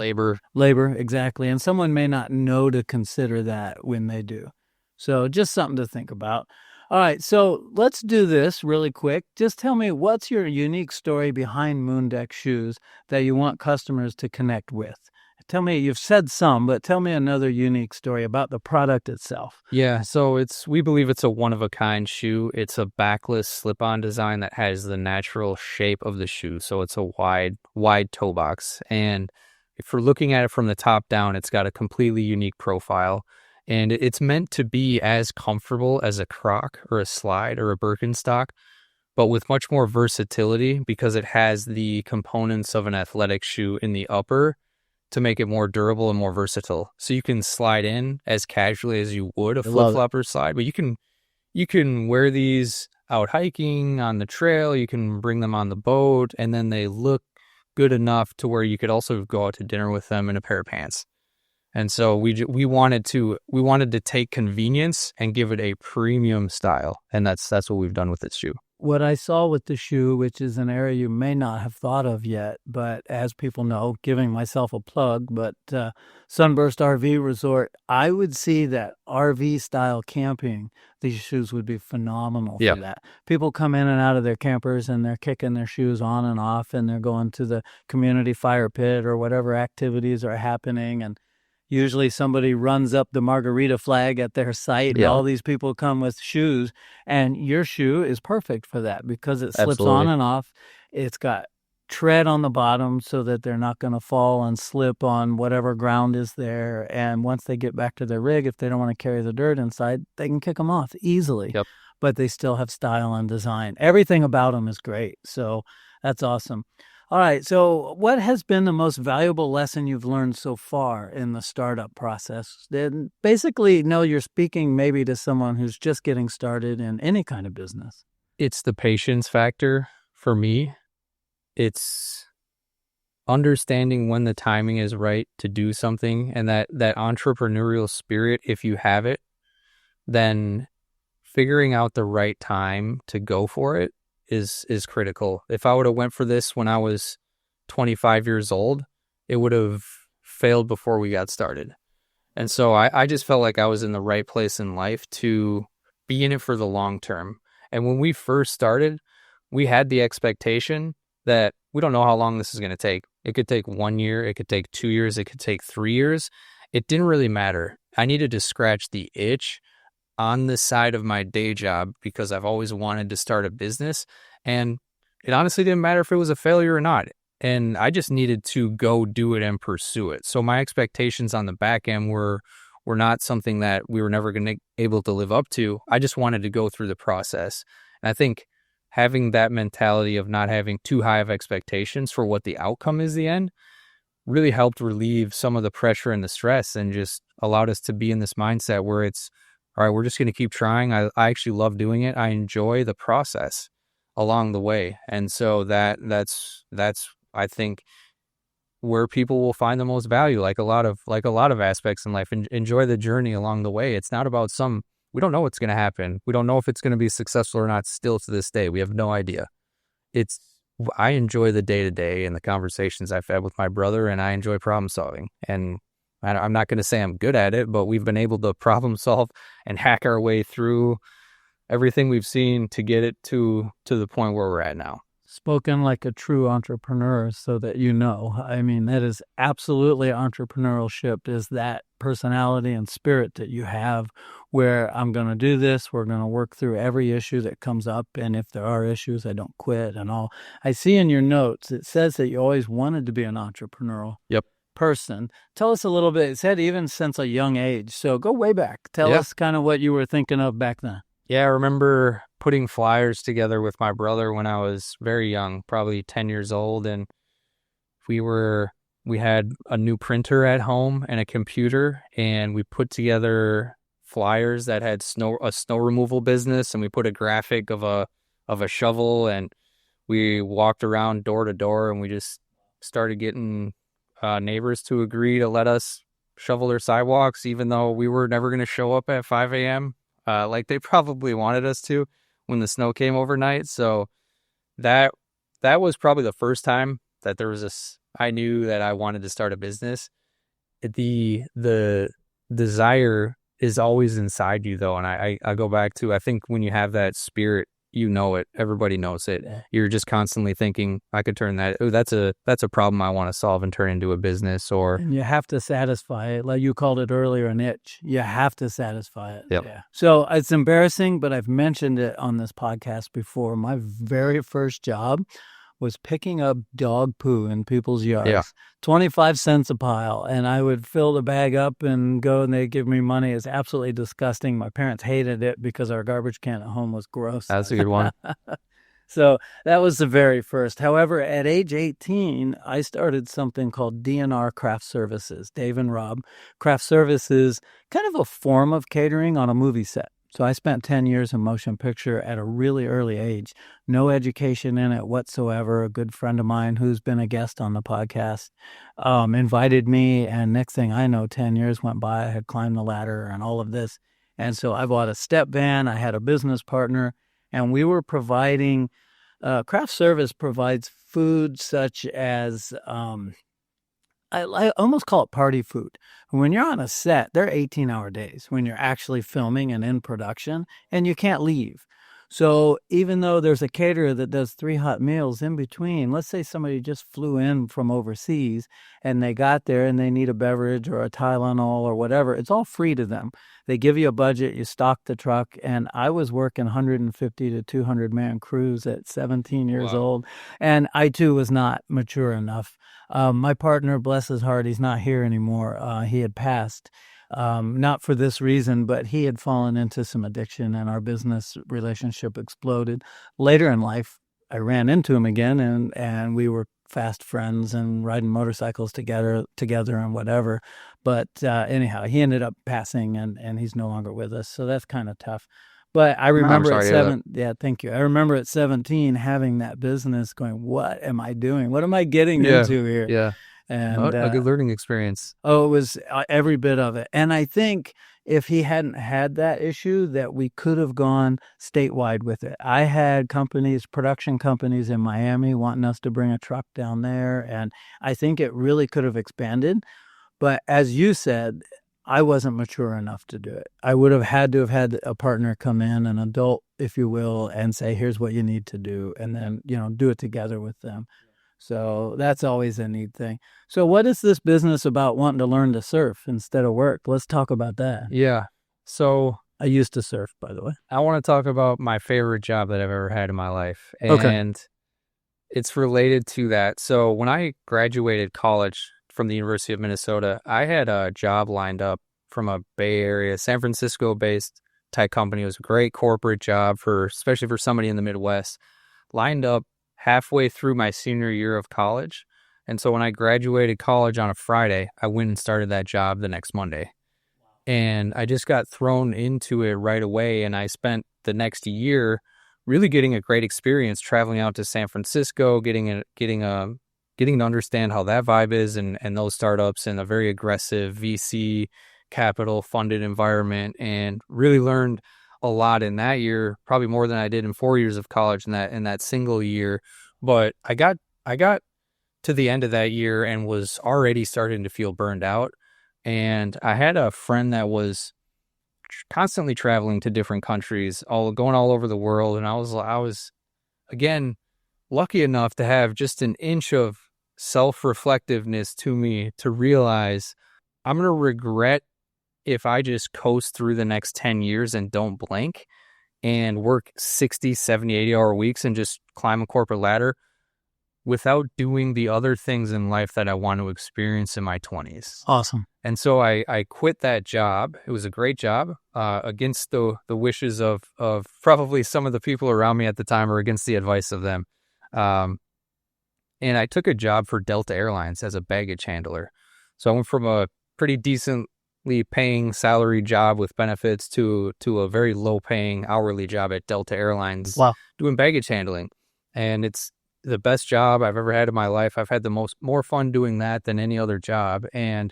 Labor, exactly. And someone may not know to consider that when they do. So just something to think about. All right, so let's do this really quick. Just tell me, what's your unique story behind Moondeck Shoes that you want customers to connect with? Tell me, you've said some, but tell me another unique story about the product itself. Yeah, so we believe it's a one-of-a-kind shoe. It's a backless slip-on design that has the natural shape of the shoe. So it's a wide toe box. And if we're looking at it from the top down, it's got a completely unique profile. And it's meant to be as comfortable as a Croc or a Slide or a Birkenstock, but with much more versatility because it has the components of an athletic shoe in the upper to make it more durable and more versatile. So you can slide in as casually as you would a flip-flop or Slide, but you can wear these out hiking on the trail, you can bring them on the boat, and then they look good enough to where you could also go out to dinner with them in a pair of pants. And so we wanted to take convenience and give it a premium style, and that's what we've done with this shoe. What I saw with the shoe, which is an area you may not have thought of yet, but as people know, giving myself a plug, but Sunburst RV Resort, I would see that RV style camping, these shoes would be phenomenal for that. People come in and out of their campers and they're kicking their shoes on and off, and they're going to the community fire pit or whatever activities are happening, and usually somebody runs up the margarita flag at their site, and all these people come with shoes, and your shoe is perfect for that because it slips on and off. It's got tread on the bottom so that they're not going to fall and slip on whatever ground is there. And once they get back to their rig, if they don't want to carry the dirt inside, they can kick them off easily. Yep. But they still have style and design. Everything about them is great. So that's awesome. All right, so what has been the most valuable lesson you've learned so far in the startup process? And basically, you're speaking maybe to someone who's just getting started in any kind of business. It's the patience factor for me. It's understanding when the timing is right to do something, and that entrepreneurial spirit, if you have it, then figuring out the right time to go for it is critical. If I would have went for this when I was 25 years old, it would have failed before we got started. And so I just felt like I was in the right place in life to be in it for the long term. And when we first started, we had the expectation that we don't know how long this is going to take. It could take 1 year, it could take 2 years, it could take 3 years. It didn't really matter. I needed to scratch the itch on the side of my day job because I've always wanted to start a business. And it honestly didn't matter if it was a failure or not. And I just needed to go do it and pursue it. So my expectations on the back end were not something that we were never going to be able to live up to. I just wanted to go through the process. And I think having that mentality of not having too high of expectations for what the outcome is the end really helped relieve some of the pressure and the stress, and just allowed us to be in this mindset where it's, all right, we're just going to keep trying. I actually love doing it. I enjoy the process along the way. And so that's I think where people will find the most value, like a lot of aspects in life. Enjoy the journey along the way. It's not about we don't know what's going to happen. We don't know if it's going to be successful or not still to this day. We have no idea. I enjoy the day-to-day and the conversations I've had with my brother, and I enjoy problem solving. And I'm not going to say I'm good at it, but we've been able to problem solve and hack our way through everything we've seen to get it to the point where we're at now. Spoken like a true entrepreneur, so that you know. I mean, that is absolutely entrepreneurship, is that personality and spirit that you have where I'm going to do this. We're going to work through every issue that comes up. And if there are issues, I don't quit and all. I see in your notes, it says that you always wanted to be an entrepreneurial person. Tell us a little bit. It said even since a young age. So go way back. Tell us kind of what you were thinking of back then. Yeah, I remember putting flyers together with my brother when I was very young, probably 10 years old. And we had a new printer at home and a computer, and we put together flyers that had a snow removal business, and we put a graphic of a shovel, and we walked around door to door, and we just started getting neighbors to agree to let us shovel their sidewalks, even though we were never going to show up at 5 a.m. Like they probably wanted us to when the snow came overnight. So that was probably the first time that there was I knew that I wanted to start a business. The desire is always inside you, though. And I go back to, I think when you have that spirit, you know it. Everybody knows it. You're just constantly thinking, I could turn that. Oh, that's a problem I want to solve and turn into a business. And you have to satisfy it. Like you called it earlier, an itch. You have to satisfy it. Yep. Yeah. So it's embarrassing, but I've mentioned it on this podcast before. My very first job was picking up dog poo in people's yards. Yeah. 25 cents a pile. And I would fill the bag up and go, and they'd give me money. It's absolutely disgusting. My parents hated it because our garbage can at home was gross. That's a good one. So that was the very first. However, at age 18, I started something called DNR Craft Services, Dave and Rob. Craft Services, kind of a form of catering on a movie set. So I spent 10 years in motion picture at a really early age. No education in it whatsoever. A good friend of mine who's been a guest on the podcast invited me, and next thing I know, 10 years went by. I had climbed the ladder and all of this. And so I bought a step van. I had a business partner, and we were providing, craft service provides food such as, I almost call it party food. When you're on a set, they're 18-hour days when you're actually filming and in production, and you can't leave. So even though there's a caterer that does 3 hot meals in between, let's say somebody just flew in from overseas and they got there and they need a beverage or a Tylenol or whatever, it's all free to them. They give you a budget, you stock the truck, and I was working 150 to 200 man crews at 17 years old, and I too was not mature enough. My partner, bless his heart, he's not here anymore. He had passed. Not for this reason, but he had fallen into some addiction, and our business relationship exploded. Later in life, I ran into him again, and we were fast friends and riding motorcycles together and whatever. But anyhow, he ended up passing, and he's no longer with us. So that's kind of tough. But I remember thank you. I remember at 17 having that business going, what am I doing? What am I getting into here? Yeah. And a good learning experience. Oh, it was every bit of it. And I think if he hadn't had that issue, that we could have gone statewide with it. I had production companies in Miami wanting us to bring a truck down there. And I think it really could have expanded. But as you said, I wasn't mature enough to do it. I would have had a partner come in, an adult, if you will, and say, here's what you need to do. And then, do it together with them. So that's always a neat thing. So what is this business about wanting to learn to surf instead of work? Let's talk about that. Yeah. So I used to surf, by the way. I want to talk about my favorite job that I've ever had in my life. Okay. And it's related to that. So when I graduated college from the University of Minnesota, I had a job lined up from a Bay Area, San Francisco-based tech company. It was a great corporate job especially for somebody in the Midwest, lined up halfway through my senior year of college. And so when I graduated college on a Friday, I went and started that job the next Monday. And I just got thrown into it right away. And I spent the next year really getting a great experience traveling out to San Francisco, getting to understand how that vibe is and those startups in a very aggressive VC capital funded environment, and really learned a lot in that year, probably more than I did in 4 years of college in that single year. But I got to the end of that year and was already starting to feel burned out. And I had a friend that was constantly traveling to different countries, going all over the world. And I was again, lucky enough to have just an inch of self-reflectiveness to me to realize I'm going to regret if I just coast through the next 10 years and don't blink and work 60, 70, 80-hour weeks and just climb a corporate ladder without doing the other things in life that I want to experience in my 20s. Awesome. And so I quit that job. It was a great job, against the wishes of probably some of the people around me at the time, or against the advice of them. And I took a job for Delta Airlines as a baggage handler. So I went from a pretty decently paying salary job with benefits to a very low paying hourly job at Delta Airlines. Wow. Doing baggage handling. And it's the best job I've ever had in my life. I've had more fun doing that than any other job. And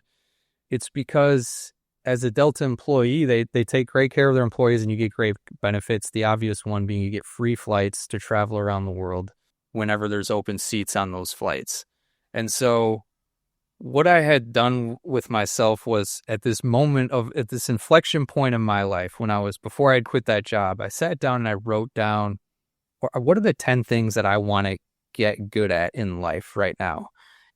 it's because as a Delta employee, they take great care of their employees and you get great benefits. The obvious one being you get free flights to travel around the world whenever there's open seats on those flights. And so what I had done with myself was at this inflection point in my life before I had quit that job, I sat down and I wrote down, what are the 10 things that I want to get good at in life right now?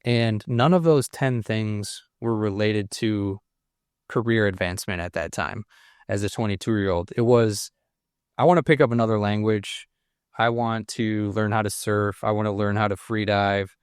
And none of those 10 things were related to career advancement at that time as a 22-year-old. It was, I want to pick up another language. I want to learn how to surf. I want to learn how to free dive.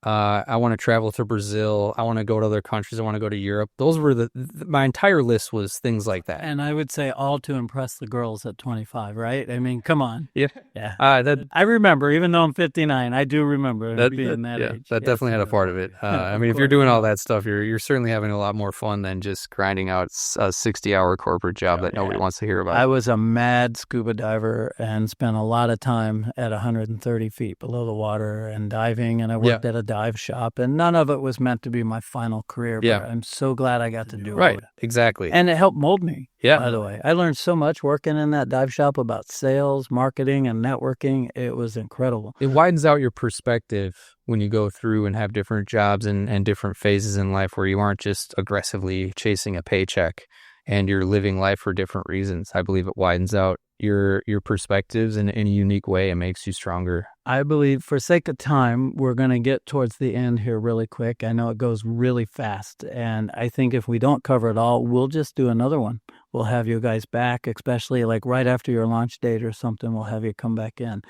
I want to travel to Brazil. I want to go to other countries. I want to go to Europe. Those were my entire list was things like that. And I would say all to impress the girls at 25, right? I mean, come on. Yeah. Yeah. I remember, even though I'm 59, I do remember being that age. That definitely had a part of it. I mean, if you're doing all that stuff, you're certainly having a lot more fun than just grinding out a 60-hour corporate job that nobody wants to hear about. I was a mad scuba diver and spent a lot of time at 130 feet below the water and diving, and I worked at a dive shop, and none of it was meant to be my final career, but I'm so glad I got to do it. Right, exactly. And it helped mold me, by the way. I learned so much working in that dive shop about sales, marketing, and networking. It was incredible. It widens out your perspective when you go through and have different jobs and different phases in life where you aren't just aggressively chasing a paycheck and you're living life for different reasons. I believe it widens out your perspectives in a unique way. It makes you stronger. I believe, for sake of time, we're going to get towards the end here really quick. I know it goes really fast, and I think if we don't cover it all, we'll just do another one. We'll have you guys back, especially like right after your launch date or something. We'll have you come back in.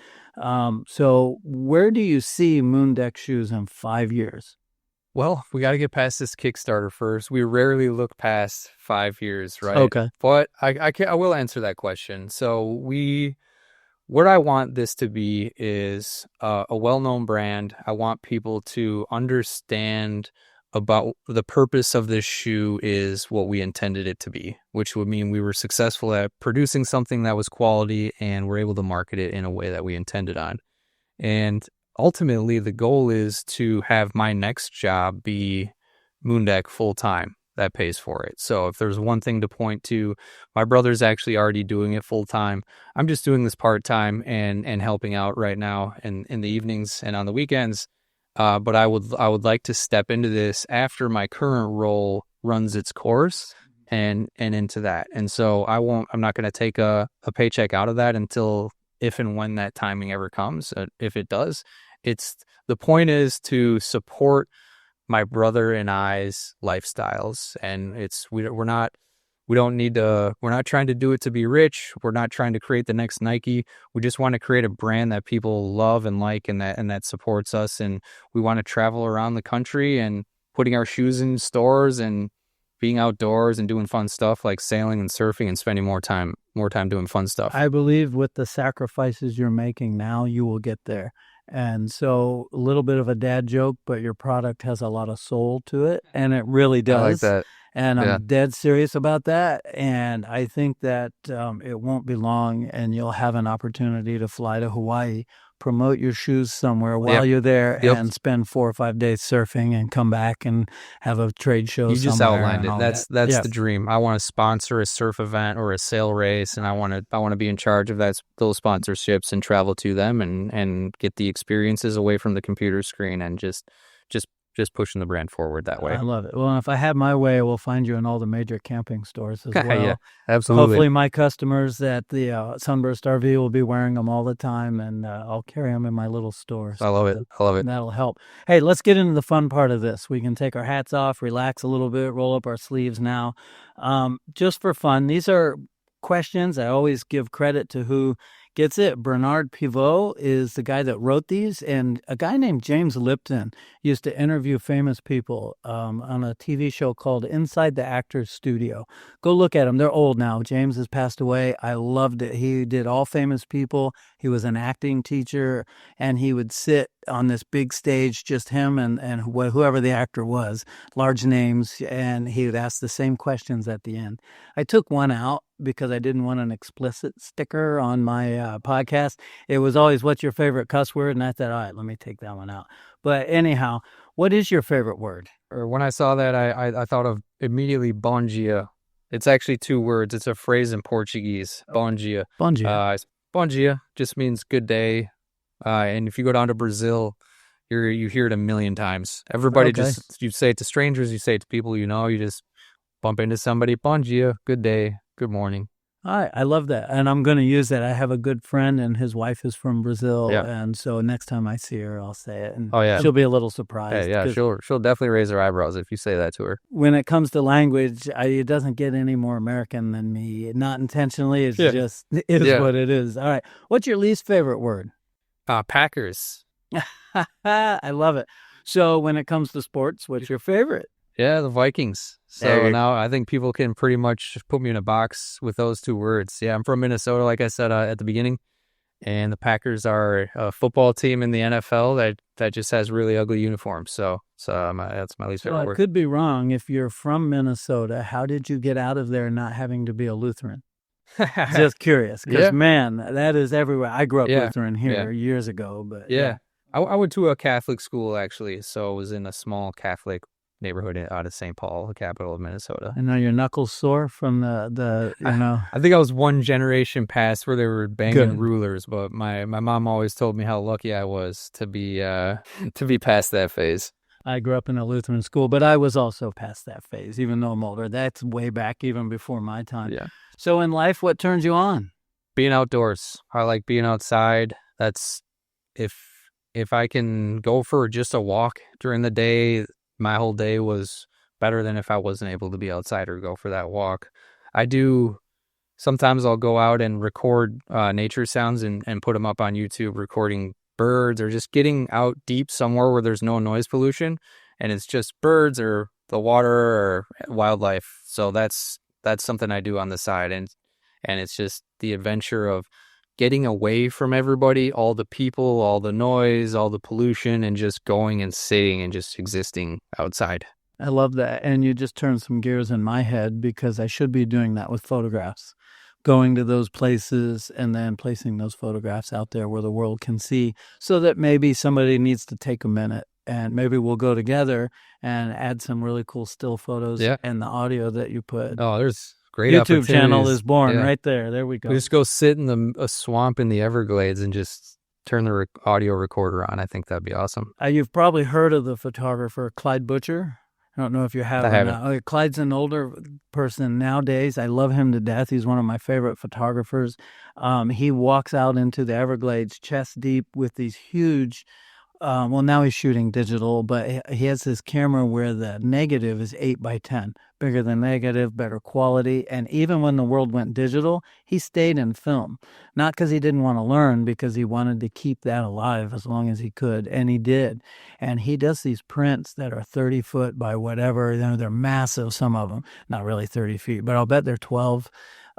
So where do you see Moon Deck Shoes in 5 years? Well, we got to get past this Kickstarter first. We rarely look past 5 years, right? Okay. But I will answer that question. So what I want this to be is a well-known brand. I want people to understand about the purpose of this shoe is what we intended it to be, which would mean we were successful at producing something that was quality and we're able to market it in a way that we intended on. And ultimately, the goal is to have my next job be Moondeck full-time. That pays for it. So if there's one thing to point to, my brother's actually already doing it full-time. I'm just doing this part-time and helping out right now in the evenings and on the weekends. But I would like to step into this after my current role runs its course and into that. And so I'm not going to take a paycheck out of that until if and when that timing ever comes. If it does, the point is to support my brother and I's lifestyles, and we're we're not trying to do it to be rich. We're not trying to create the next Nike. We just want to create a brand that people love and like, and that supports us. And we want to travel around the country and putting our shoes in stores and being outdoors and doing fun stuff like sailing and surfing and spending more time doing fun stuff. I believe with the sacrifices you're making now, you will get there. And so a little bit of a dad joke, but your product has a lot of soul to it, and it really does. I like that. And I'm dead serious about that. And I think that it won't be long and you'll have an opportunity to fly to Hawaii, promote your shoes somewhere while you're there, and spend 4 or 5 days surfing and come back and have a trade show. You just outlined it. That's Yes. the dream. I want to sponsor a surf event or a sail race, and I want to be in charge of those sponsorships and travel to them and get the experiences away from the computer screen and just pushing the brand forward that way. I love it. Well, if I have my way, we'll find you in all the major camping stores as well. Yeah, absolutely. Hopefully my customers at the Sunburst RV will be wearing them all the time, and I'll carry them in my little store. I love it. That'll help. Hey, let's get into the fun part of this. We can take our hats off, relax a little bit, roll up our sleeves now. Just for fun, these are questions. I always give credit to who gets it. Bernard Pivot is the guy that wrote these, and a guy named James Lipton used to interview famous people on a TV show called Inside the Actors Studio. Go look at them. They're old now. James has passed away. I loved it. He did all famous people. He was an acting teacher, and he would sit on this big stage, just him and whoever the actor was, large names, and he would ask the same questions at the end. I took one out because I didn't want an explicit sticker on my podcast. It was always, what's your favorite cuss word? And I thought, all right, let me take that one out. But anyhow, what is your favorite word? Or when I saw that, I thought of immediately bom dia. It's actually 2 words. It's a phrase in Portuguese, bom dia. Bom dia. Bom dia just means good day. And if you go down to Brazil, you hear it a million times. Everybody you say it to strangers, you say it to people you know, you just bump into somebody, bom dia, good day, good morning. All right, I love that. And I'm going to use that. I have a good friend and his wife is from Brazil. Yeah. And so next time I see her, I'll say it. And yeah. she'll be a little surprised. Yeah, she'll definitely raise her eyebrows if you say that to her. When it comes to language, it doesn't get any more American than me. Not intentionally. It's just what it is. All right. What's your least favorite word? Packers. I love it. So when it comes to sports, what's your favorite? Yeah, the Vikings. So now I think people can pretty much put me in a box with those 2 words. Yeah, I'm from Minnesota, like I said at the beginning, and the Packers are a football team in the NFL that just has really ugly uniforms. So that's my least favorite word. I could be wrong. If you're from Minnesota, how did you get out of there not having to be a Lutheran? Just curious, because man, that is everywhere. I grew up Lutheran here years ago, but I went to a Catholic school actually, so I was in a small Catholic neighborhood out of St. Paul, the capital of Minnesota. And are your knuckles sore from the I think I was one generation past where they were banging rulers, but my mom always told me how lucky I was to be past that phase. I grew up in a Lutheran school, but I was also past that phase, even though I'm older. That's way back, even before my time. Yeah. So in life, what turns you on? Being outdoors. I like being outside. That's if I can go for just a walk during the day, my whole day was better than if I wasn't able to be outside or go for that walk. Sometimes I'll go out and record nature sounds and put them up on YouTube, recording birds or just getting out deep somewhere where there's no noise pollution and it's just birds or the water or wildlife. So that's something I do on the side. And it's just the adventure of getting away from everybody, all the people, all the noise, all the pollution, and just going and sitting and just existing outside. I love that. And you just turned some gears in my head because I should be doing that with photographs, going to those places and then placing those photographs out there where the world can see, so that maybe somebody needs to take a minute and maybe we'll go together and add some really cool still photos and the audio that you put. Oh, there's great YouTube channel is born right there. There we go. We just go sit in a swamp in the Everglades and just turn the audio recorder on. I think that'd be awesome. You've probably heard of the photographer Clyde Butcher. I don't know if you have. I haven't. Clyde's an older person nowadays. I love him to death. He's one of my favorite photographers. He walks out into the Everglades chest deep with these huge well, now he's shooting digital, but he has this camera where the negative is 8x10, bigger than negative, better quality. And even when the world went digital, he stayed in film, not because he didn't want to learn, because he wanted to keep that alive as long as he could. And he did. And he does these prints that are 30 foot by whatever. They're massive, some of them, not really 30 feet, but I'll bet they're 12.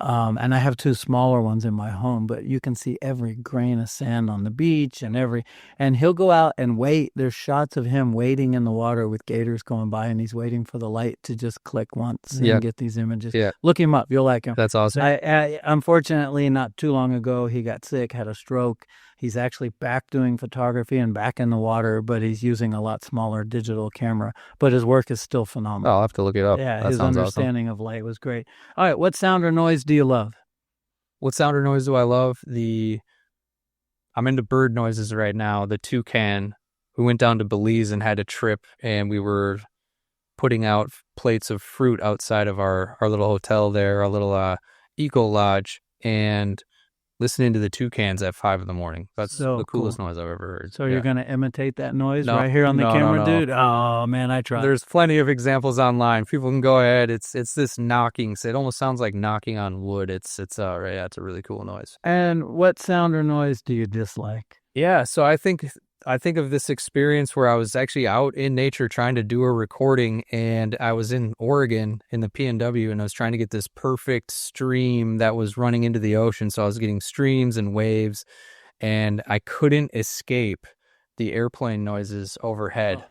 And I have 2 smaller ones in my home, but you can see every grain of sand on the beach and he'll go out and wait. There's shots of him waiting in the water with gators going by, and he's waiting for the light to just click once and get these images. Yeah. Look him up. You'll like him. That's awesome. Unfortunately, not too long ago, he got sick, had a stroke. He's actually back doing photography and back in the water, but he's using a lot smaller digital camera. But his work is still phenomenal. I'll have to look it up. Yeah, that his sounds understanding of light was great. All right, what sound or noise do you love? What sound or noise do I love? I'm into bird noises right now. The toucan, we went down to Belize and had a trip, and we were putting out plates of fruit outside of our little hotel there, our little eco lodge, and listening to the toucans at 5 a.m. That's So the coolest cool. noise I've ever heard. So you're going to imitate that noise No, right here on the no, camera, no. dude? Oh, man, I tried. There's plenty of examples online. People can go ahead. It's this knocking. It almost sounds like knocking on wood. It's a really cool noise. And what sound or noise do you dislike? Yeah, so I think of this experience where I was actually out in nature trying to do a recording, and I was in Oregon in the PNW, and I was trying to get this perfect stream that was running into the ocean. So I was getting streams and waves, and I couldn't escape the airplane noises overhead.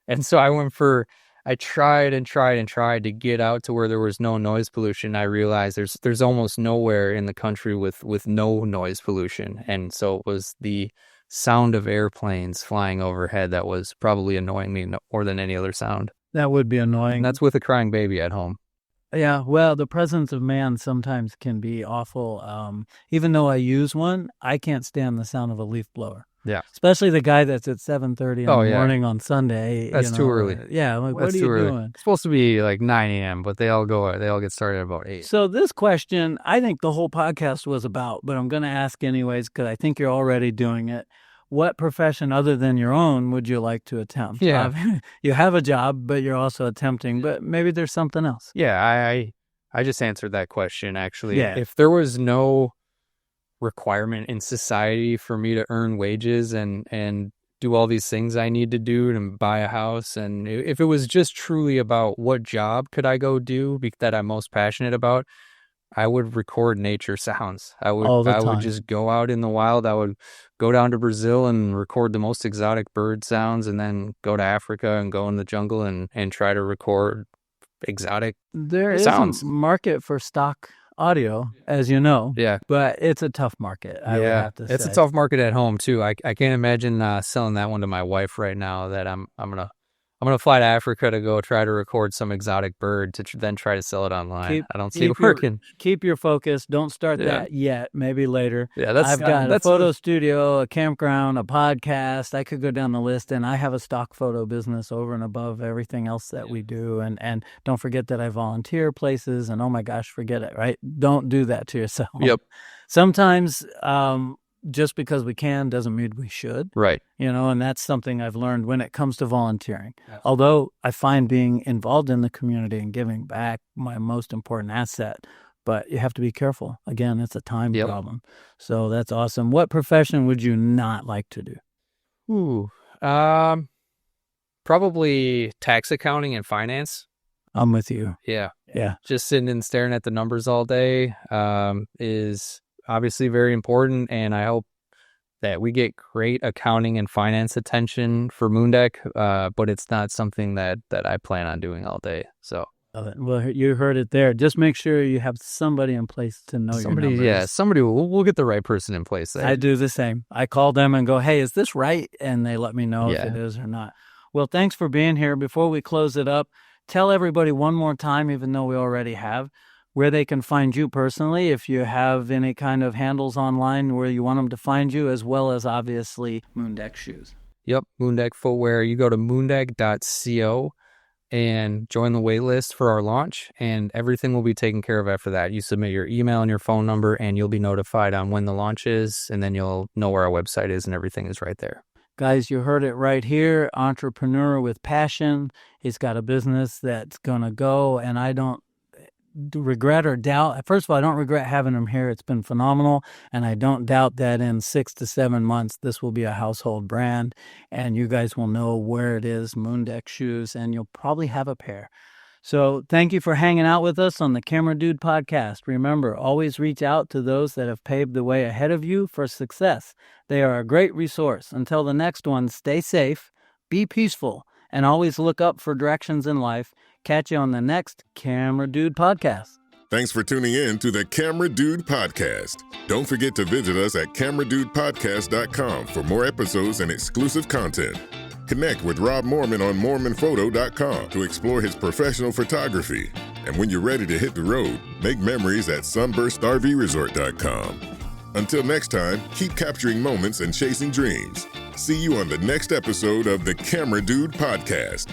And so I tried to get out to where there was no noise pollution. I realized there's almost nowhere in the country with no noise pollution. And so it was the sound of airplanes flying overhead that was probably annoying me more than any other sound. That would be annoying. And that's with a crying baby at home. Yeah, well, the presence of man sometimes can be awful. Even though I use one, I can't stand the sound of a leaf blower. Yeah. Especially the guy that's at 7:30 in the morning on Sunday. That's too early. Yeah, like, what That's are you too early. doing? It's supposed to be like 9 a.m., but they all get started at about 8. So this question, I think the whole podcast was about, but I'm going to ask anyways because I think you're already doing it. What profession other than your own would you like to attempt? Yeah. You have a job, but you're also attempting, but maybe there's something else. Yeah, I just answered that question, actually. Yeah. If there was no requirement in society for me to earn wages and do all these things I need to do and buy a house, and if it was just truly about what job could I go do that I'm most passionate about, I would record nature sounds. I would just go out in the wild. I would go down to Brazil and record the most exotic bird sounds, and then go to Africa and go in the jungle and try to record exotic There sounds. is a market for stock audio, as you know. Yeah. But it's a tough market, I would have to say. It's a tough market at home too. I can't imagine selling that one to my wife right now. That I'm gonna fly to Africa to go try to record some exotic bird to then try to sell it online. I don't see it working. Keep your focus. Don't start that yet. Maybe later. Yeah, I've got a photo studio, a campground, a podcast. I could go down the list, and I have a stock photo business over and above everything else that we do. And don't forget that I volunteer places. And oh my gosh, forget it. Right? Don't do that to yourself. Yep. Sometimes. Just because we can doesn't mean we should. Right. And that's something I've learned when it comes to volunteering. Absolutely. Although I find being involved in the community and giving back my most important asset, but you have to be careful. Again, it's a time problem. So that's awesome. What profession would you not like to do? Probably tax accounting and finance. I'm with you. Yeah. Yeah. Just sitting and staring at the numbers all day is obviously very important, and I hope that we get great accounting and finance attention for Moondeck, but it's not something that I plan on doing all day. So, well, you heard it there. Just make sure you have somebody in place to know your numbers. Yeah, we'll get the right person in place there. I do the same. I call them and go, hey, is this right? And they let me know if it is or not. Well, thanks for being here. Before we close it up, tell everybody one more time, even though we already have, where they can find you personally, if you have any kind of handles online where you want them to find you, as well as obviously Moondeck shoes. Yep, Moondeck footwear. You go to moondeck.co and join the wait list for our launch, and everything will be taken care of after that. You submit your email and your phone number, and you'll be notified on when the launch is, and then you'll know where our website is, and everything is right there. Guys, you heard it right here. Entrepreneur with passion. He's got a business that's going to go, and I don't regret or doubt. First of all, I don't regret having him here. It's been phenomenal, and I don't doubt that in 6 to 7 months, this will be a household brand, and you guys will know where it is, Moondeck Shoes, and you'll probably have a pair. So thank you for hanging out with us on the Camera Dude podcast. Remember, always reach out to those that have paved the way ahead of you for success. They are a great resource. Until the next one, stay safe, be peaceful, and always look up for directions in life. Catch you on the next Camera Dude podcast. Thanks for tuning in to the Camera Dude Podcast. Don't forget to visit us at cameradudepodcast.com for more episodes and exclusive content. Connect with Rob Moorman on moormanphoto.com to explore his professional photography. And when you're ready to hit the road, make memories at sunburstrvresort.com. Until next time, keep capturing moments and chasing dreams. See you on the next episode of the Camera Dude Podcast.